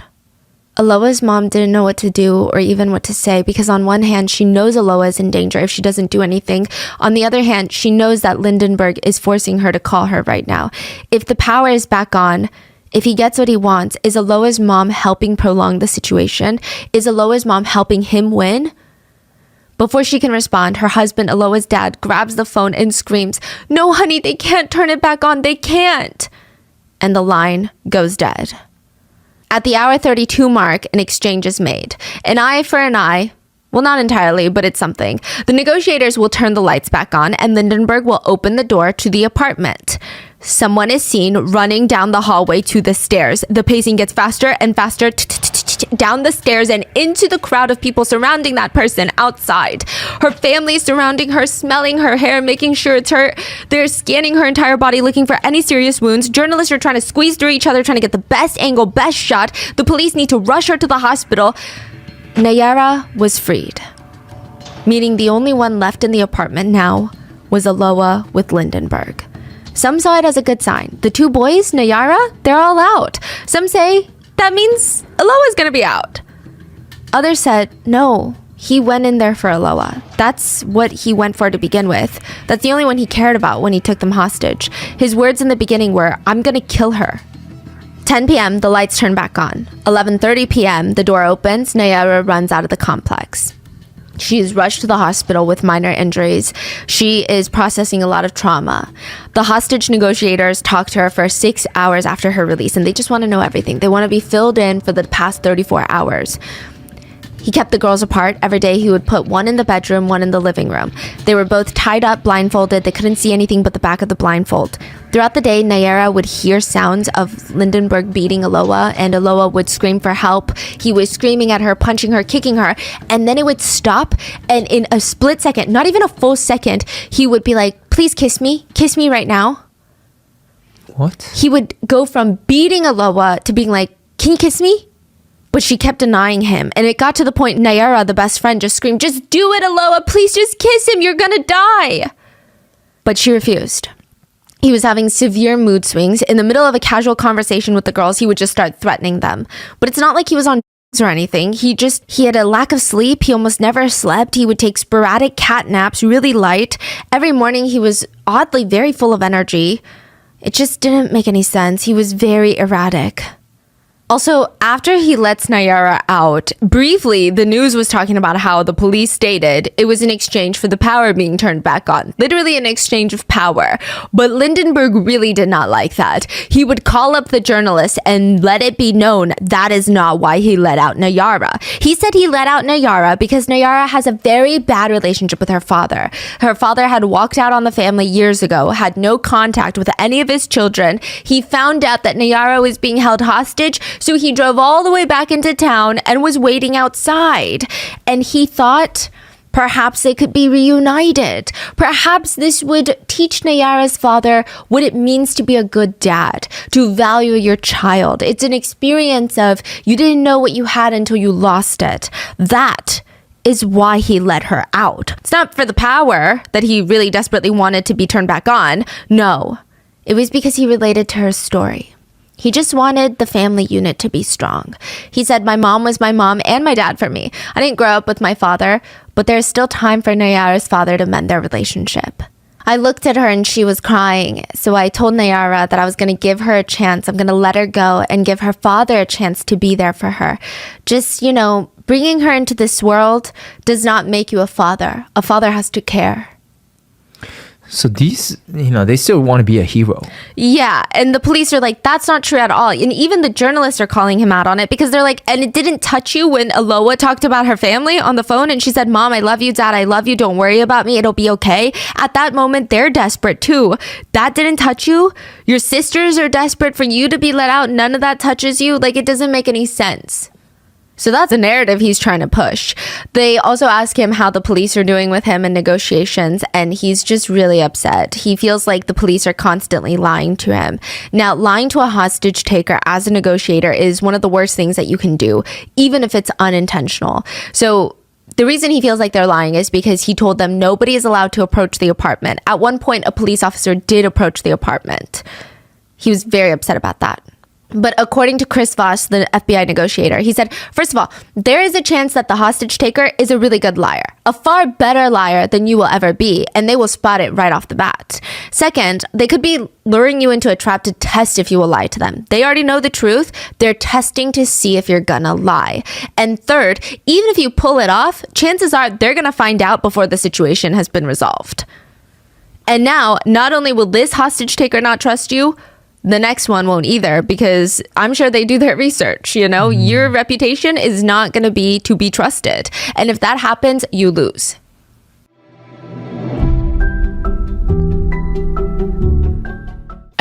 Aloha's mom didn't know what to do or even what to say because on one hand, she knows Aloha is in danger if she doesn't do anything. On the other hand, she knows that Lindenberg is forcing her to call her right now. If the power is back on, if he gets what he wants, is Aloha's mom helping prolong the situation? Is Aloha's mom helping him win? Before she can respond, her husband, Aloha's dad, grabs the phone and screams, "No, honey, they can't turn it back on. They can't." And the line goes dead. At the hour 32 mark, an exchange is made. An eye for an eye. Well, not entirely, but it's something. The negotiators will turn the lights back on, and Lindenberg will open the door to the apartment. Someone is seen running down the hallway to the stairs. The pacing gets faster and faster down the stairs and into the crowd of people surrounding that person outside. Her family surrounding her, smelling her hair, making sure it's her. They're scanning her entire body, looking for any serious wounds. Journalists are trying to squeeze through each other, trying to get the best angle, best shot. The police need to rush her to the hospital. Nayara was freed. meaning the only one left in the apartment now was Aloha with Lindenberg. Some saw it as a good sign. The two boys, Nayara, they're all out. Some say that means Aloha's gonna be out. Others said, no, he went in there for Aloha. That's what he went for to begin with. That's the only one he cared about when he took them hostage. His words in the beginning were, I'm gonna kill her. 10 p.m., the lights turn back on. 11:30 p.m., the door opens. Nayara runs out of the complex. She is rushed to the hospital with minor injuries. She is processing a lot of trauma. The hostage negotiators talk to her for 6 hours after her release, and they just want to know everything. They want to be filled in for the past 34 hours. He kept the girls apart. Every day he would put one in the bedroom, one in the living room. They were both tied up, blindfolded. They couldn't see anything but the back of the blindfold. Throughout the day, Nayara would hear sounds of Lindenberg beating Aloha, and Aloha would scream for help. He was screaming at her, punching her, kicking her, and then it would stop, and in a split second, not even a full second, he would be like, please kiss me right now. What? He would go from beating Aloha to being like, can you kiss me? But she kept denying him. And it got to the point Nayara, the best friend, just screamed, just do it, Aloha. Please just kiss him. You're gonna die. But she refused. He was having severe mood swings. In the middle of a casual conversation with the girls, he would just start threatening them. But it's not like he was on drugs or anything. He had a lack of sleep. He almost never slept. He would take sporadic cat naps, really light. Every morning he was oddly very full of energy. It just didn't make any sense. He was very erratic. Also, after he lets Nayara out, briefly, the news was talking about how the police stated it was in exchange for the power being turned back on. Literally an exchange of power. But Lindenberg really did not like that. He would call up the journalist and let it be known that is not why he let out Nayara. He said he let out Nayara because Nayara has a very bad relationship with her father. Her father had walked out on the family years ago, had no contact with any of his children. He found out that Nayara was being held hostage, so he drove all the way back into town and was waiting outside. And he thought perhaps they could be reunited. Perhaps this would teach Nayara's father what it means to be a good dad, to value your child. It's an experience of you didn't know what you had until you lost it. That is why he let her out. It's not for the power that he really desperately wanted to be turned back on. No, it was because he related to her story. He just wanted the family unit to be strong. He said, my mom was my mom and my dad for me. I didn't grow up with my father, but there's still time for Nayara's father to mend their relationship. I looked at her and she was crying. So I told Nayara that I was going to give her a chance. I'm going to let her go and give her father a chance to be there for her. Just, bringing her into this world does not make you a father. A father has to care. So these, they still want to be a hero. Yeah, and the police are like, that's not true at all. And even the journalists are calling him out on it because they're like, and it didn't touch you when Aloha talked about her family on the phone and she said, Mom, I love you, Dad, I love you, don't worry about me, it'll be okay. At that moment, they're desperate too. That didn't touch you? Your sisters are desperate for you to be let out, none of that touches you? Like, it doesn't make any sense. So that's a narrative he's trying to push. They also ask him how the police are doing with him in negotiations, and he's just really upset. He feels like the police are constantly lying to him. Now, lying to a hostage taker as a negotiator is one of the worst things that you can do, even if it's unintentional. So the reason he feels like they're lying is because he told them nobody is allowed to approach the apartment. At one point, a police officer did approach the apartment. He was very upset about that. But according to Chris Voss, the FBI negotiator, he said, first of all, there is a chance that the hostage taker is a really good liar, a far better liar than you will ever be, and they will spot it right off the bat. Second, they could be luring you into a trap to test if you will lie to them. They already know the truth. They're testing to see if you're gonna lie. And third, even if you pull it off, chances are they're gonna find out before the situation has been resolved. And now, not only will this hostage taker not trust you, the next one won't either, because I'm sure they do their research, Your reputation is not going to be trusted. And if that happens, you lose.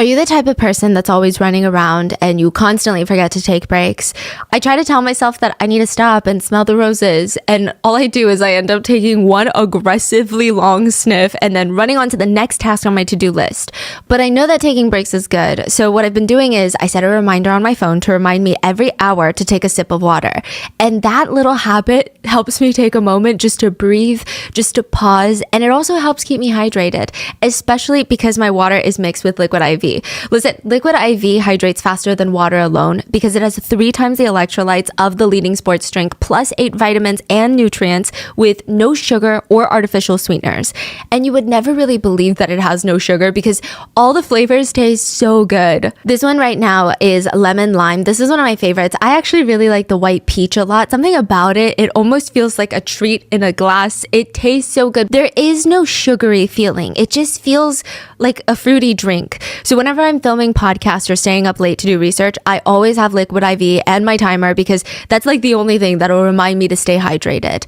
Are you the type of person that's always running around and you constantly forget to take breaks? I try to tell myself that I need to stop and smell the roses, and all I do is I end up taking one aggressively long sniff and then running on to the next task on my to-do list. But I know that taking breaks is good, so what I've been doing is I set a reminder on my phone to remind me every hour to take a sip of water. And that little habit helps me take a moment just to breathe, just to pause, and it also helps keep me hydrated, especially because my water is mixed with liquid IV. Listen, liquid IV hydrates faster than water alone because it has 3 times the electrolytes of the leading sports drink, plus 8 vitamins and nutrients with no sugar or artificial sweeteners. And you would never really believe that it has no sugar because all the flavors taste so good. This one right now is lemon lime. This is one of my favorites. I actually really like the white peach a lot. Something about it, it almost feels like a treat in a glass. It tastes so good. There is no sugary feeling. It just feels like a fruity drink. So whenever I'm filming podcasts or staying up late to do research, I always have liquid IV and my timer because that's like the only thing that'll remind me to stay hydrated.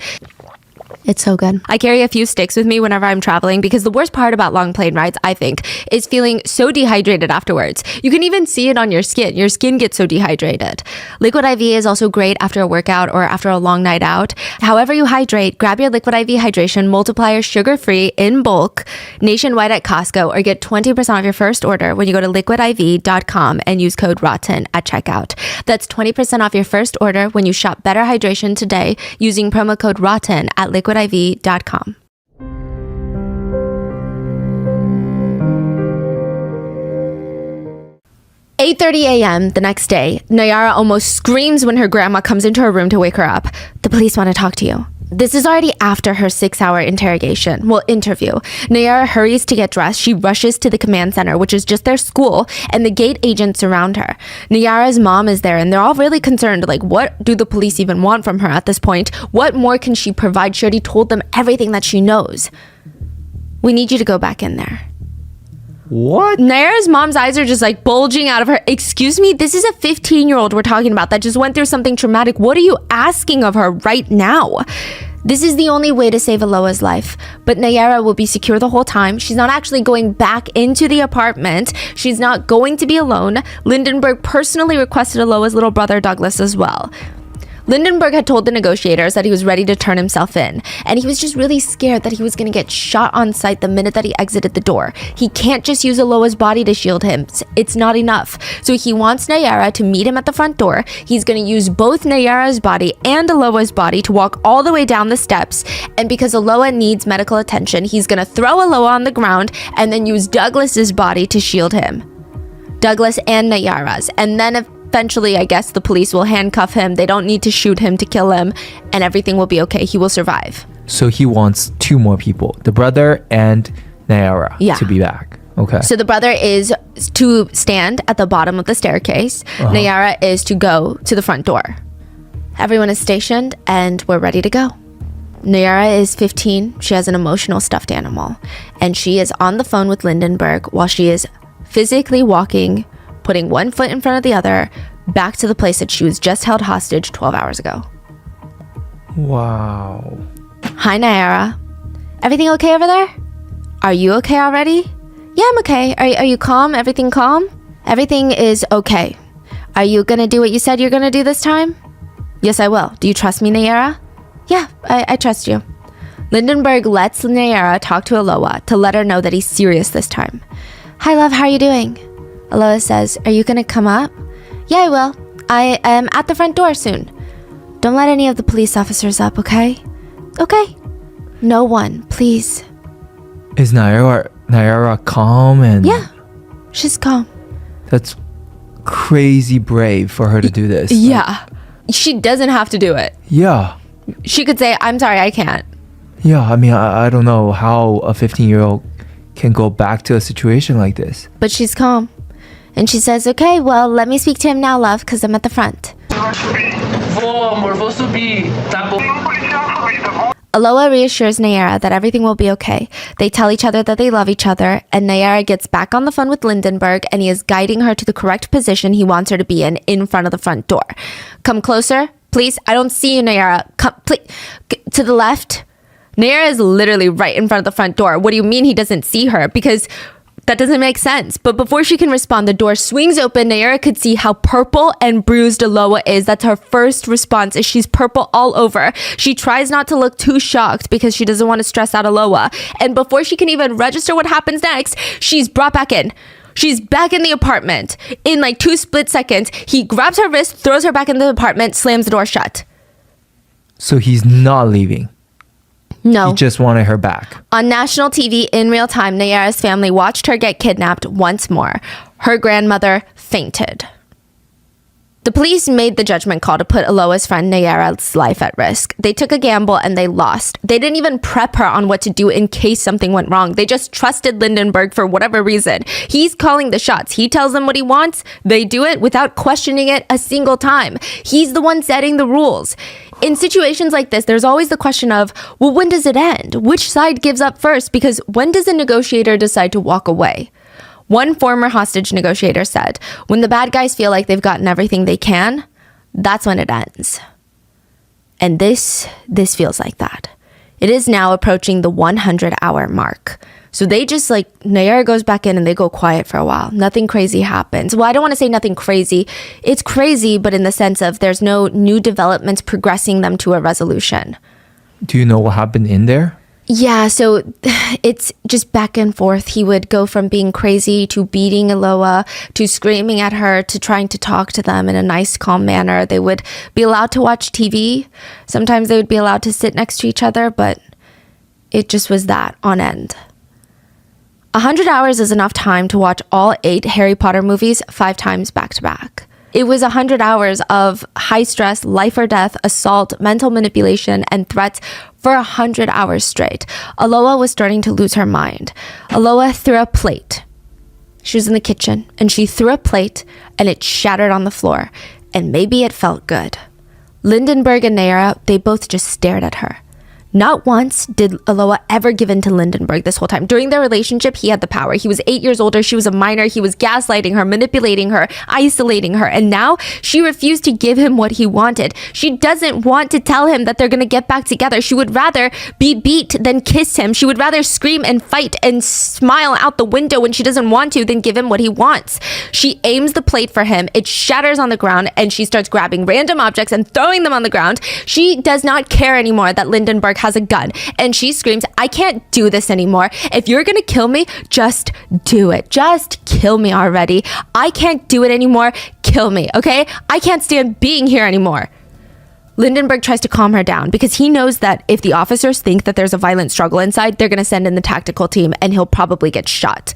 It's so good. I carry a few sticks with me whenever I'm traveling because the worst part about long plane rides, I think, is feeling so dehydrated afterwards. You can even see it on your skin. Your skin gets so dehydrated. Liquid IV is also great after a workout or after a long night out. However you hydrate, grab your Liquid IV Hydration Multiplier sugar-free in bulk nationwide at Costco or get 20% off your first order when you go to liquidiv.com and use code ROTTEN at checkout. That's 20% off your first order when you shop Better Hydration today using promo code ROTTEN at liquidiv.com. 8:30 a.m. the next day, Nayara almost screams when her grandma comes into her room to wake her up. The police want to talk to you. This is already after her 6-hour interrogation. Well, interview. Nayara hurries to get dressed. She rushes to the command center, which is just their school, and the gate agents surround her. Nayara's mom is there, and they're all really concerned. Like, what do the police even want from her at this point? What more can she provide? She already told them everything that she knows. We need you to go back in there. What? Nayara's mom's eyes are just like bulging out of her. Excuse me, this is a 15-year-old we're talking about that just went through something traumatic. What are you asking of her right now? This is the only way to save Aloha's life. But Nayara will be secure the whole time. She's not actually going back into the apartment. She's not going to be alone. Lindenberg personally requested Aloha's little brother Douglas as well. Lindenberg had told the negotiators that he was ready to turn himself in, and he was just really scared that he was going to get shot on sight the minute that he exited the door. He can't just use Aloha's body to shield him. It's not enough. So he wants Nayara to meet him at the front door. He's going to use both Nayara's body and Aloha's body to walk all the way down the steps, and because Aloha needs medical attention, he's going to throw Aloha on the ground and then use Douglas's body to shield him. Douglas and Nayara's. And then eventually, I guess the police will handcuff him. They don't need to shoot him to kill him, and everything will be okay. He will survive. So he wants 2 more people, the brother and Nayara, to be back. Okay. So the brother is to stand at the bottom of the staircase. Nayara is to go to the front door. Everyone is stationed, and we're ready to go. Nayara is 15. She has an emotional stuffed animal, and she is on the phone with Lindenberg while she is physically walking, putting one foot in front of the other, back to the place that she was just held hostage 12 hours ago. Wow. Hi, Nayara. Everything okay over there? Are you okay already? Yeah, I'm okay. Are you calm? Everything calm? Everything is okay. Are you gonna do what you said you're gonna do this time? Yes, I will. Do you trust me, Nayara? Yeah, I trust you. Lindenberg lets Nayara talk to Aloha to let her know that he's serious this time. Hi, love. How are you doing? Aloha says, are you gonna come up? Yeah, I will. I am at the front door soon. Don't let any of the police officers up, okay? Okay. No one, please. Is Nayara calm and... Yeah, she's calm. That's crazy brave for her to do this. Yeah. She doesn't have to do it. Yeah. She could say, I'm sorry, I can't. Yeah, I mean, I don't know how a 15-year-old can go back to a situation like this. But she's calm. And she says, okay, well, let me speak to him now, love, because I'm at the front. Vou, amor, vou subir. Tá bom. Tem policial subindo, tá bom? Aloha reassures Nayara that everything will be okay. They tell each other that they love each other, and Nayara gets back on the phone with Lindenberg, and he is guiding her to the correct position he wants her to be in front of the front door. Come closer, please. I don't see you, Nayara. Come, please. To the left. Nayara is literally right in front of the front door. What do you mean he doesn't see her? Because That doesn't make sense. But before she can respond, the door swings open. Nayara could see how purple and bruised Aloha is. That's her first response, is she's purple all over. She tries not to look too shocked because she doesn't want to stress out Aloha. And before she can even register what happens next, she's brought back in. She's back in the apartment. In like 2 split seconds, he grabs her wrist, throws her back into the apartment, slams the door shut. So he's not leaving. No. He just wanted her back. On national TV in real time, Nayara's family watched her get kidnapped once more. Her grandmother fainted. The police made the judgment call to put Aloha's friend Nayara's life at risk. They took a gamble and they lost. They didn't even prep her on what to do in case something went wrong. They just trusted Lindenberg for whatever reason. He's calling the shots. He tells them what he wants. They do it without questioning it a single time. He's the one setting the rules. In situations like this, there's always the question of, well, when does it end? Which side gives up first? Because when does a negotiator decide to walk away? One former hostage negotiator said, when the bad guys feel like they've gotten everything they can, that's when it ends. And this feels like that. It is now approaching the 100-hour mark. So they just Nayara goes back in and they go quiet for a while. Nothing crazy happens. Well, I don't want to say nothing crazy. It's crazy, but in the sense of there's no new developments progressing them to a resolution. Do you know what happened in there? Yeah, so it's just back and forth. He would go from being crazy to beating Aloha to screaming at her to trying to talk to them in a nice, calm manner. They would be allowed to watch TV. Sometimes they would be allowed to sit next to each other, but it just was that on end. 100 hours is enough time to watch all 8 Harry Potter movies 5 times back to back. It was 100 hours of high stress, life or death, assault, mental manipulation, and threats for 100 hours straight. Aloha was starting to lose her mind. Aloha threw a plate. She was in the kitchen, and she threw a plate, and it shattered on the floor. And maybe it felt good. Lindenberg and Nayara, they both just stared at her. Not once did Aloha ever give in to Lindenberg this whole time. During their relationship, he had the power. He was 8 years older. She was a minor. He was gaslighting her, manipulating her, isolating her. And now she refused to give him what he wanted. She doesn't want to tell him that they're going to get back together. She would rather be beat than kiss him. She would rather scream and fight and smile out the window when she doesn't want to than give him what he wants. She aims the plate for him. It shatters on the ground and she starts grabbing random objects and throwing them on the ground. She does not care anymore that Lindenberg has a gun, and she screams, I can't do this anymore. If you're gonna kill me, just do it. Just kill me already. I can't do it anymore. Kill me, okay? I can't stand being here anymore. Lindenberg tries to calm her down because he knows that if the officers think that there's a violent struggle inside, they're gonna send in the tactical team and he'll probably get shot.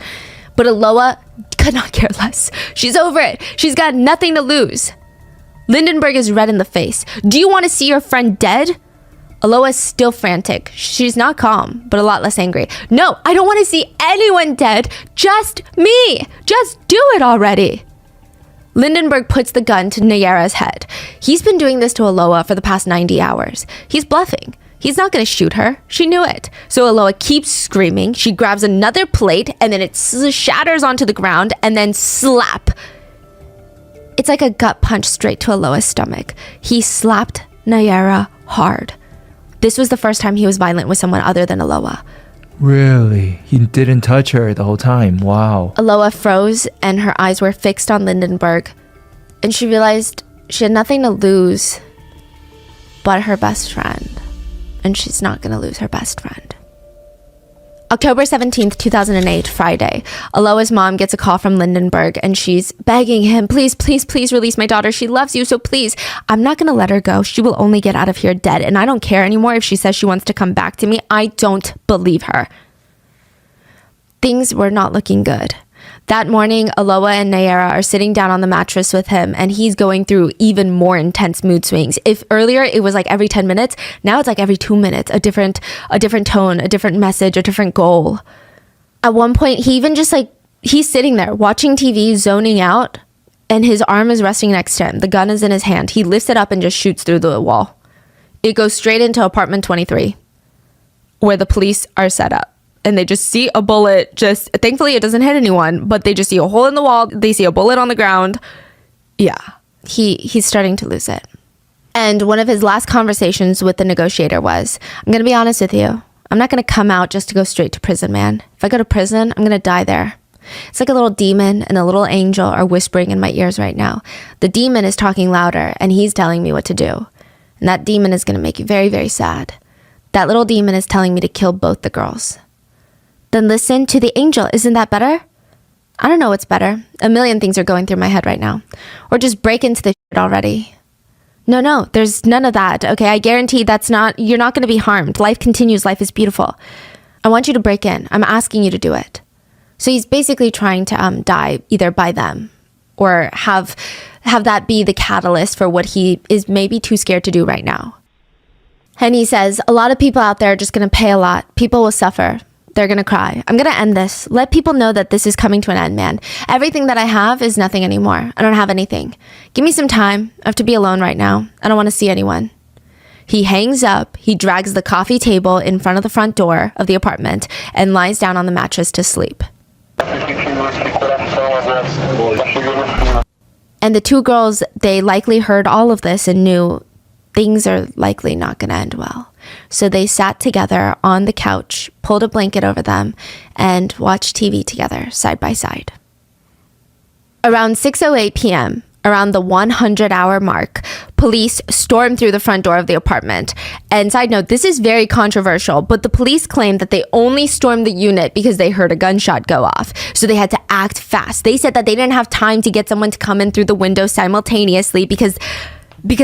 But Aloha could not care less. She's over it. She's got nothing to lose. Lindenberg is red in the face. Do you want to see your friend dead? Aloha's still frantic. She's not calm, but a lot less angry. No, I don't want to see anyone dead. Just me. Just do it already. Lindenberg puts the gun to Nayara's head. He's been doing this to Aloha for the past 90 hours. He's bluffing. He's not going to shoot her. She knew it. So Aloha keeps screaming. She grabs another plate and then it shatters onto the ground and then slap. It's like a gut punch straight to Aloha's stomach. He slapped Nayara hard. This was the first time he was violent with someone other than Aloha. Really? He didn't touch her the whole time. Wow. Aloha froze and her eyes were fixed on Lindenberg. And she realized she had nothing to lose but her best friend. And she's not going to lose her best friend. October 17th, 2008, Friday. Aloha's mom gets a call from Lindenberg and she's begging him, please, please, please release my daughter. She loves you, so please. I'm not going to let her go. She will only get out of here dead. And I don't care anymore if she says she wants to come back to me. I don't believe her. Things were not looking good. That morning, Aloha and Nayara are sitting down on the mattress with him and he's going through even more intense mood swings. If earlier it was like every 10 minutes, now it's like every 2 minutes, a different tone, a different message, a different goal. At one point, he even just he's sitting there watching TV, zoning out, and his arm is resting next to him. The gun is in his hand. He lifts it up and just shoots through the wall. It goes straight into apartment 23, where the police are set up. And they just see a bullet, thankfully it doesn't hit anyone, but they just see a hole in the wall. They see a bullet on the ground. Yeah, he's starting to lose it. And one of his last conversations with the negotiator was, I'm going to be honest with you. I'm not going to come out just to go straight to prison, man. If I go to prison, I'm going to die there. It's like a little demon and a little angel are whispering in my ears right now. The demon is talking louder and he's telling me what to do. And that demon is going to make you very, very sad. That little demon is telling me to kill both the girls. Then listen to the angel. Isn't that better? I don't know what's better. A million things are going through my head right now. Or just break into the shit already. No, there's none of that. Okay, I guarantee you're not going to be harmed. Life continues. Life is beautiful. I want you to break in. I'm asking you to do it. So he's basically trying to die either by them or have that be the catalyst for what he is maybe too scared to do right now. And he says, a lot of people out there are just going to pay a lot. People will suffer. They're going to cry. I'm going to end this. Let people know that this is coming to an end, man. Everything that I have is nothing anymore. I don't have anything. Give me some time. I have to be alone right now. I don't want to see anyone. He hangs up. He drags the coffee table in front of the front door of the apartment and lies down on the mattress to sleep. And the two girls, they likely heard all of this and knew things are likely not going to end well. So they sat together on the couch, pulled a blanket over them, and watched TV together, side by side. Around 6:08 p.m., around the 100-hour mark, police stormed through the front door of the apartment. And side note, this is very controversial, but the police claimed that they only stormed the unit because they heard a gunshot go off. So they had to act fast. They said that they didn't have time to get someone to come in through the window simultaneously because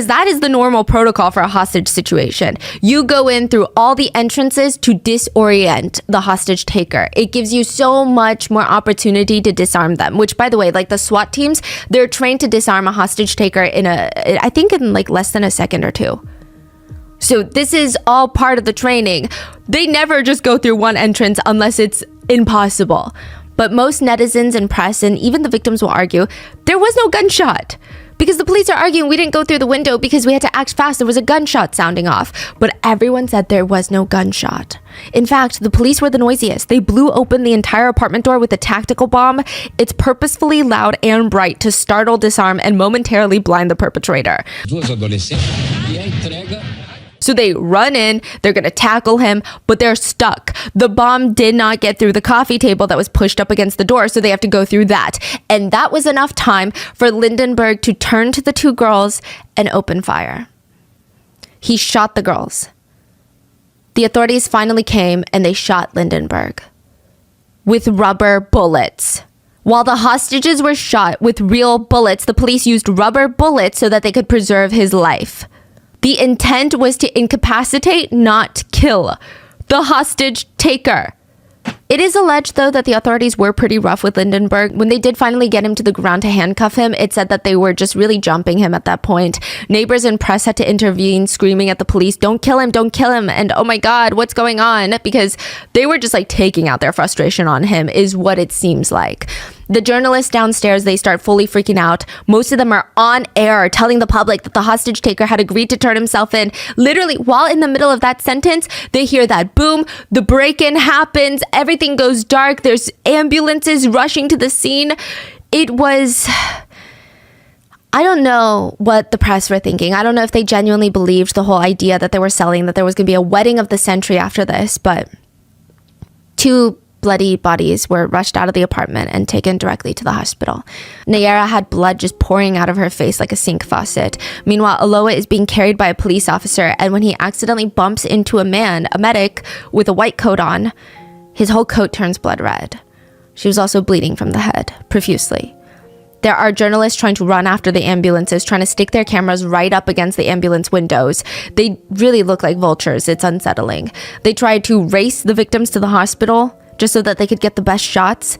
that is the normal protocol for a hostage situation. You go in through all the entrances to disorient the hostage taker. It gives you so much more opportunity to disarm them, which, by the way, like the SWAT teams, they're trained to disarm a hostage taker in like less than a second or two. So this is all part of the training. They never just go through one entrance unless it's impossible. But most netizens and press and even the victims will argue there was no gunshot. Because the police are arguing we didn't go through the window because we had to act fast. There was a gunshot sounding off. But everyone said there was no gunshot. In fact, the police were the noisiest. They blew open the entire apartment door with a tactical bomb. It's purposefully loud and bright to startle, disarm, and momentarily blind the perpetrator. So they run in, they're going to tackle him, but they're stuck. The bomb did not get through the coffee table that was pushed up against the door, so they have to go through that. And that was enough time for Lindenberg to turn to the two girls and open fire. He shot the girls. The authorities finally came and they shot Lindenberg with rubber bullets. While the hostages were shot with real bullets, the police used rubber bullets so that they could preserve his life. The intent was to incapacitate, not kill the hostage taker. It is alleged, though, that the authorities were pretty rough with Lindenberg. When they did finally get him to the ground to handcuff him, it said that they were just really jumping him at that point. Neighbors and press had to intervene, screaming at the police, don't kill him, don't kill him. And oh my God, what's going on? Because they were just like taking out their frustration on him is what it seems like. The journalists downstairs, they start fully freaking out. Most of them are on air telling the public that the hostage taker had agreed to turn himself in. Literally, while in the middle of that sentence, they hear that boom, the break-in happens, everything goes dark, there's ambulances rushing to the scene. It was... I don't know what the press were thinking. I don't know if they genuinely believed the whole idea that they were selling, that there was going to be a wedding of the century after this, but two bloody bodies were rushed out of the apartment and taken directly to the hospital. Nayara had blood just pouring out of her face like a sink faucet. Meanwhile, Aloha is being carried by a police officer, and when he accidentally bumps into a medic with a white coat on, his whole coat turns blood red. She was also bleeding from the head, profusely. There are journalists trying to run after the ambulances, trying to stick their cameras right up against the ambulance windows. They really look like vultures. It's unsettling. They tried to race the victims to the hospital just so that they could get the best shots.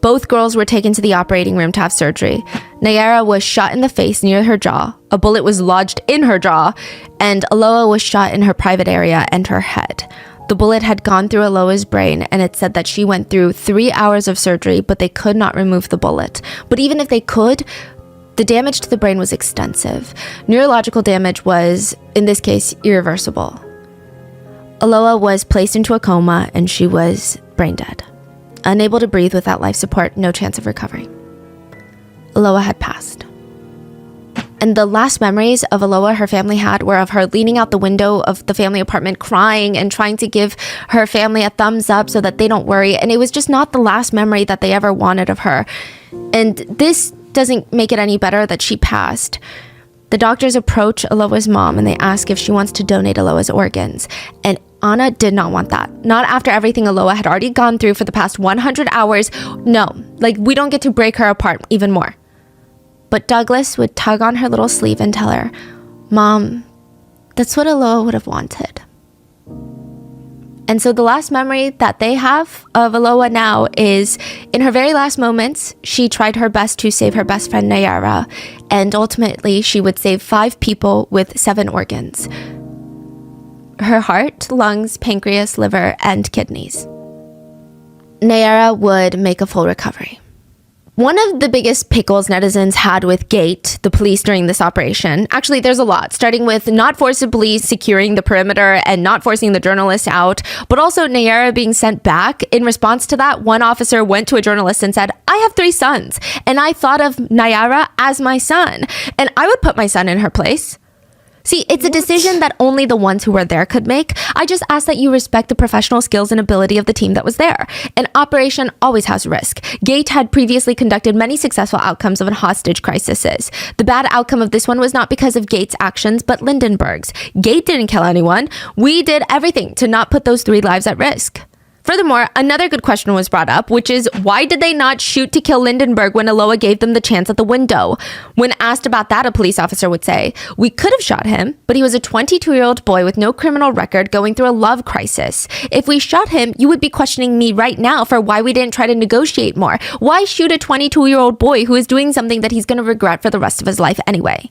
Both girls were taken to the operating room to have surgery. Nayara was shot in the face near her jaw. A bullet was lodged in her jaw, and Aloha was shot in her private area and her head. The bullet had gone through Aloha's brain, and it said that she went through 3 hours of surgery, but they could not remove the bullet. But even if they could, the damage to the brain was extensive. Neurological damage was, in this case, irreversible. Aloha was placed into a coma, and she was brain dead. Unable to breathe without life support, no chance of recovery. Aloha had passed. And the last memories of Aloha her family had were of her leaning out the window of the family apartment crying and trying to give her family a thumbs up so that they don't worry. And it was just not the last memory that they ever wanted of her. And this doesn't make it any better that she passed. The doctors approach Aloha's mom and they ask if she wants to donate Aloha's organs. And Anna did not want that. Not after everything Aloha had already gone through for the past 100 hours. No, like we don't get to break her apart even more. But Douglas would tug on her little sleeve and tell her, Mom, that's what Aloha would have wanted. And so the last memory that they have of Aloha now is in her very last moments, she tried her best to save her best friend Nayara, and ultimately she would save 5 people with 7 organs. Her heart, lungs, pancreas, liver, and kidneys. Nayara would make a full recovery. One of the biggest pickles netizens had with GATE, the police during this operation, actually there's a lot, starting with not forcibly securing the perimeter and not forcing the journalists out, but also Nayara being sent back. In response to that, one officer went to a journalist and said, I have 3 sons, and I thought of Nayara as my son, and I would put my son in her place. See, it's a decision that only the ones who were there could make. I just ask that you respect the professional skills and ability of the team that was there. An operation always has risk. GATE had previously conducted many successful outcomes of hostage crises. The bad outcome of this one was not because of GATE's actions, but Lindenberg's. GATE didn't kill anyone. We did everything to not put those 3 lives at risk. Furthermore, another good question was brought up, which is why did they not shoot to kill Lindenberg when Aloha gave them the chance at the window? When asked about that, a police officer would say, we could have shot him, but he was a 22-year-old boy with no criminal record going through a love crisis. If we shot him, you would be questioning me right now for why we didn't try to negotiate more. Why shoot a 22-year-old boy who is doing something that he's going to regret for the rest of his life anyway?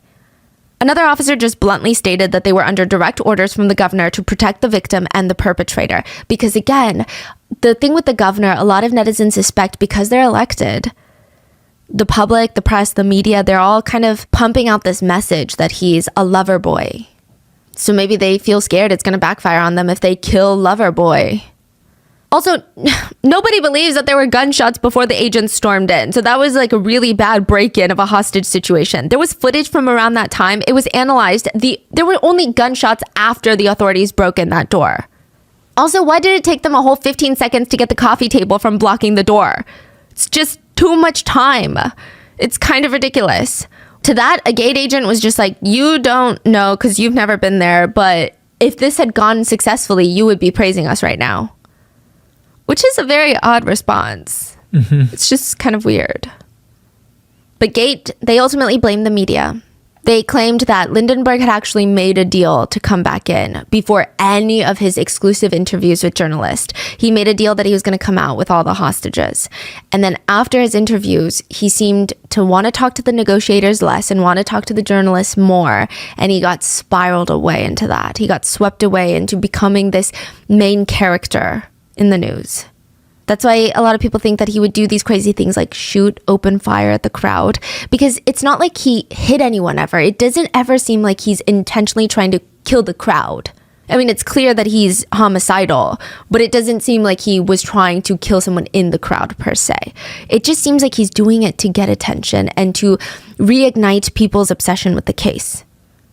Another officer just bluntly stated that they were under direct orders from the governor to protect the victim and the perpetrator. Because again, the thing with the governor, a lot of netizens suspect because they're elected, the public, the press, the media, they're all kind of pumping out this message that he's a lover boy. So maybe they feel scared it's going to backfire on them if they kill lover boy. Also, nobody believes that there were gunshots before the agents stormed in. So that was like a really bad break-in of a hostage situation. There was footage from around that time. It was analyzed. There were only gunshots after the authorities broke in that door. Also, why did it take them a whole 15 seconds to get the coffee table from blocking the door? It's just too much time. It's kind of ridiculous. To that, a GATE agent was just like, you don't know because you've never been there, but if this had gone successfully, you would be praising us right now. Which is a very odd response. It's just kind of weird. But GATE, they ultimately blamed the media. They claimed that Lindenberg had actually made a deal to come back in before any of his exclusive interviews with journalists. He made a deal that he was going to come out with all the hostages. And then after his interviews, he seemed to want to talk to the negotiators less and want to talk to the journalists more. And he got spiraled away into that. He got swept away into becoming this main character in the news. That's why a lot of people think that he would do these crazy things like shoot open fire at the crowd, because it's not like he hit anyone ever. It doesn't ever seem like he's intentionally trying to kill the crowd. I mean, it's clear that he's homicidal, but it doesn't seem like he was trying to kill someone in the crowd per se. It just seems like he's doing it to get attention and to reignite people's obsession with the case.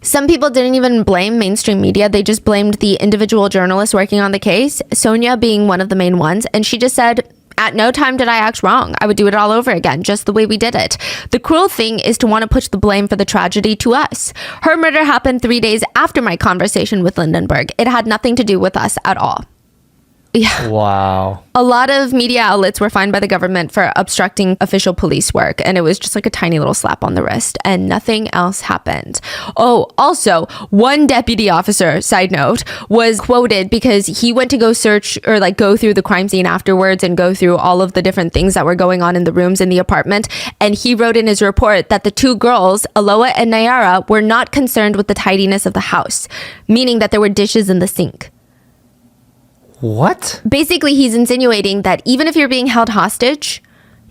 Some people didn't even blame mainstream media. They just blamed the individual journalists working on the case, Sonia being one of the main ones. And she just said, at no time did I act wrong. I would do it all over again, just the way we did it. The cruel thing is to want to push the blame for the tragedy to us. Her murder happened 3 days after my conversation with Lindenberg. It had nothing to do with us at all. Yeah. Wow. A lot of media outlets were fined by the government for obstructing official police work, and it was just like a tiny little slap on the wrist, and nothing else happened. Oh, also, one deputy officer, side note, was quoted because he went to go search or like go through the crime scene afterwards and go through all of the different things that were going on in the rooms in the apartment, and he wrote in his report that the 2 girls, Aloha and Nayara, were not concerned with the tidiness of the house, meaning that there were dishes in the sink. What? Basically, he's insinuating that even if you're being held hostage,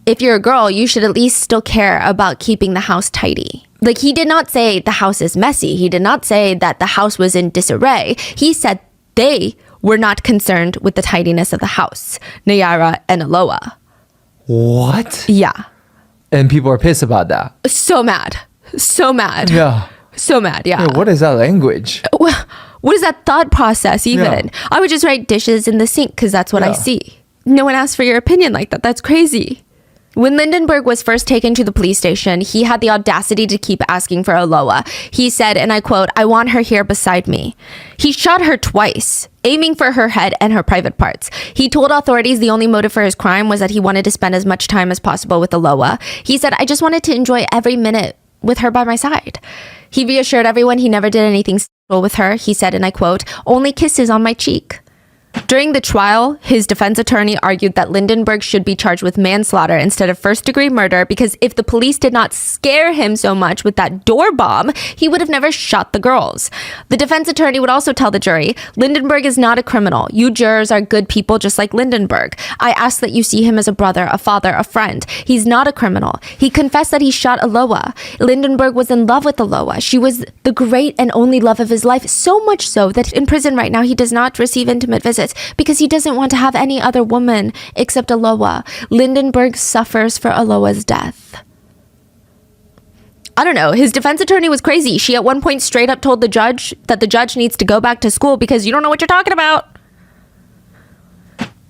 if you're a girl, you should at least still care about keeping the house tidy. Like, he did not say the house is messy. He did not say that the house was in disarray. He said they were not concerned with the tidiness of the house, Nayara and Aloha. What? Yeah. And people are pissed about that. So mad. So mad. Yeah. So mad, yeah. Yeah, what is that language? What is that thought process even? Yeah. I would just write dishes in the sink because that's what I Yeah. see. No one asked for your opinion like that. That's crazy. When Lindenberg was first taken to the police station, he had the audacity to keep asking for Aloha. He said, and I quote, "I want her here beside me." He shot her twice, aiming for her head and her private parts. He told authorities the only motive for his crime was that he wanted to spend as much time as possible with Aloha. He said, "I just wanted to enjoy every minute with her by my side." He reassured everyone he never did anything sexual with her. He said, and I quote, "Only kisses on my cheek." During the trial, his defense attorney argued that Lindenberg should be charged with manslaughter instead of first-degree murder because if the police did not scare him so much with that door bomb, he would have never shot the girls. The defense attorney would also tell the jury, "Lindenberg is not a criminal. You jurors are good people just like Lindenberg. I ask that you see him as a brother, a father, a friend. He's not a criminal. He confessed that he shot Aloha. Lindenberg was in love with Aloha. She was the great and only love of his life, so much so that in prison right now he does not receive intimate visits because he doesn't want to have any other woman except Aloha. Lindenberg suffers for Aloha's death." I don't know. His defense attorney was crazy. She at one point straight up told the judge that the judge needs to go back to school because you don't know what you're talking about.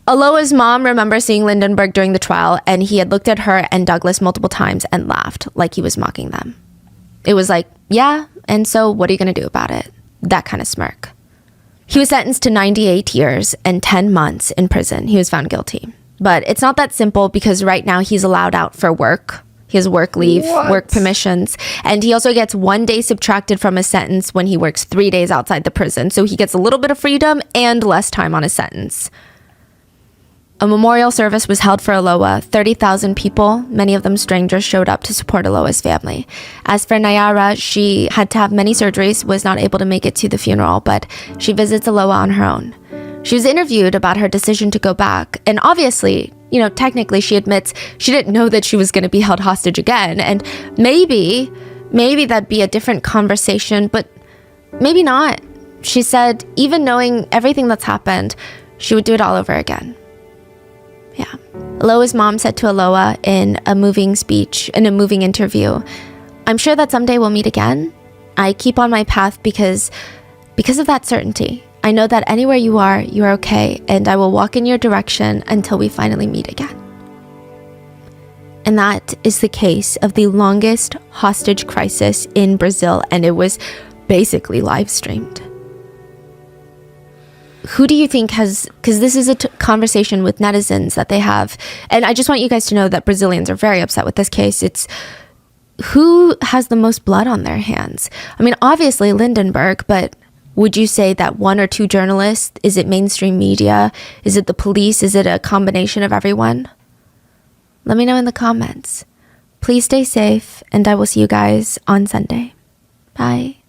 Aloha's mom remembers seeing Lindenberg during the trial, and he had looked at her and Douglas multiple times and laughed like he was mocking them. It was like, yeah, and so what are you going to do about it? That kind of smirk. He was sentenced to 98 years and 10 months in prison. He was found guilty. But it's not that simple because right now he's allowed out for work. He has work leave, work permissions, and he also gets 1 day subtracted from his sentence when he works 3 days outside the prison. So he gets a little bit of freedom and less time on his sentence. A memorial service was held for Aloha. 30,000 people, many of them strangers, showed up to support Aloha's family. As for Nayara, she had to have many surgeries, was not able to make it to the funeral, but she visits Aloha on her own. She was interviewed about her decision to go back, and obviously, technically she admits she didn't know that she was going to be held hostage again, and maybe that'd be a different conversation, but maybe not. She said, even knowing everything that's happened, she would do it all over again. Yeah. Aloha's mom said to Aloha in a moving speech, in a moving interview, "I'm sure that someday we'll meet again. I keep on my path because of that certainty. I know that anywhere you are okay, and I will walk in your direction until we finally meet again." And that is the case of the longest hostage crisis in Brazil, and it was basically live streamed. Who do you think has, because this is a conversation with netizens that they have, and I just want you guys to know that Brazilians are very upset with this case. It's who has the most blood on their hands? I mean, obviously Lindenberg, but would you say that one or two journalists? Is it mainstream media? Is it the police? Is it a combination of everyone? Let me know in the comments. Please stay safe, and I will see you guys on Sunday. Bye.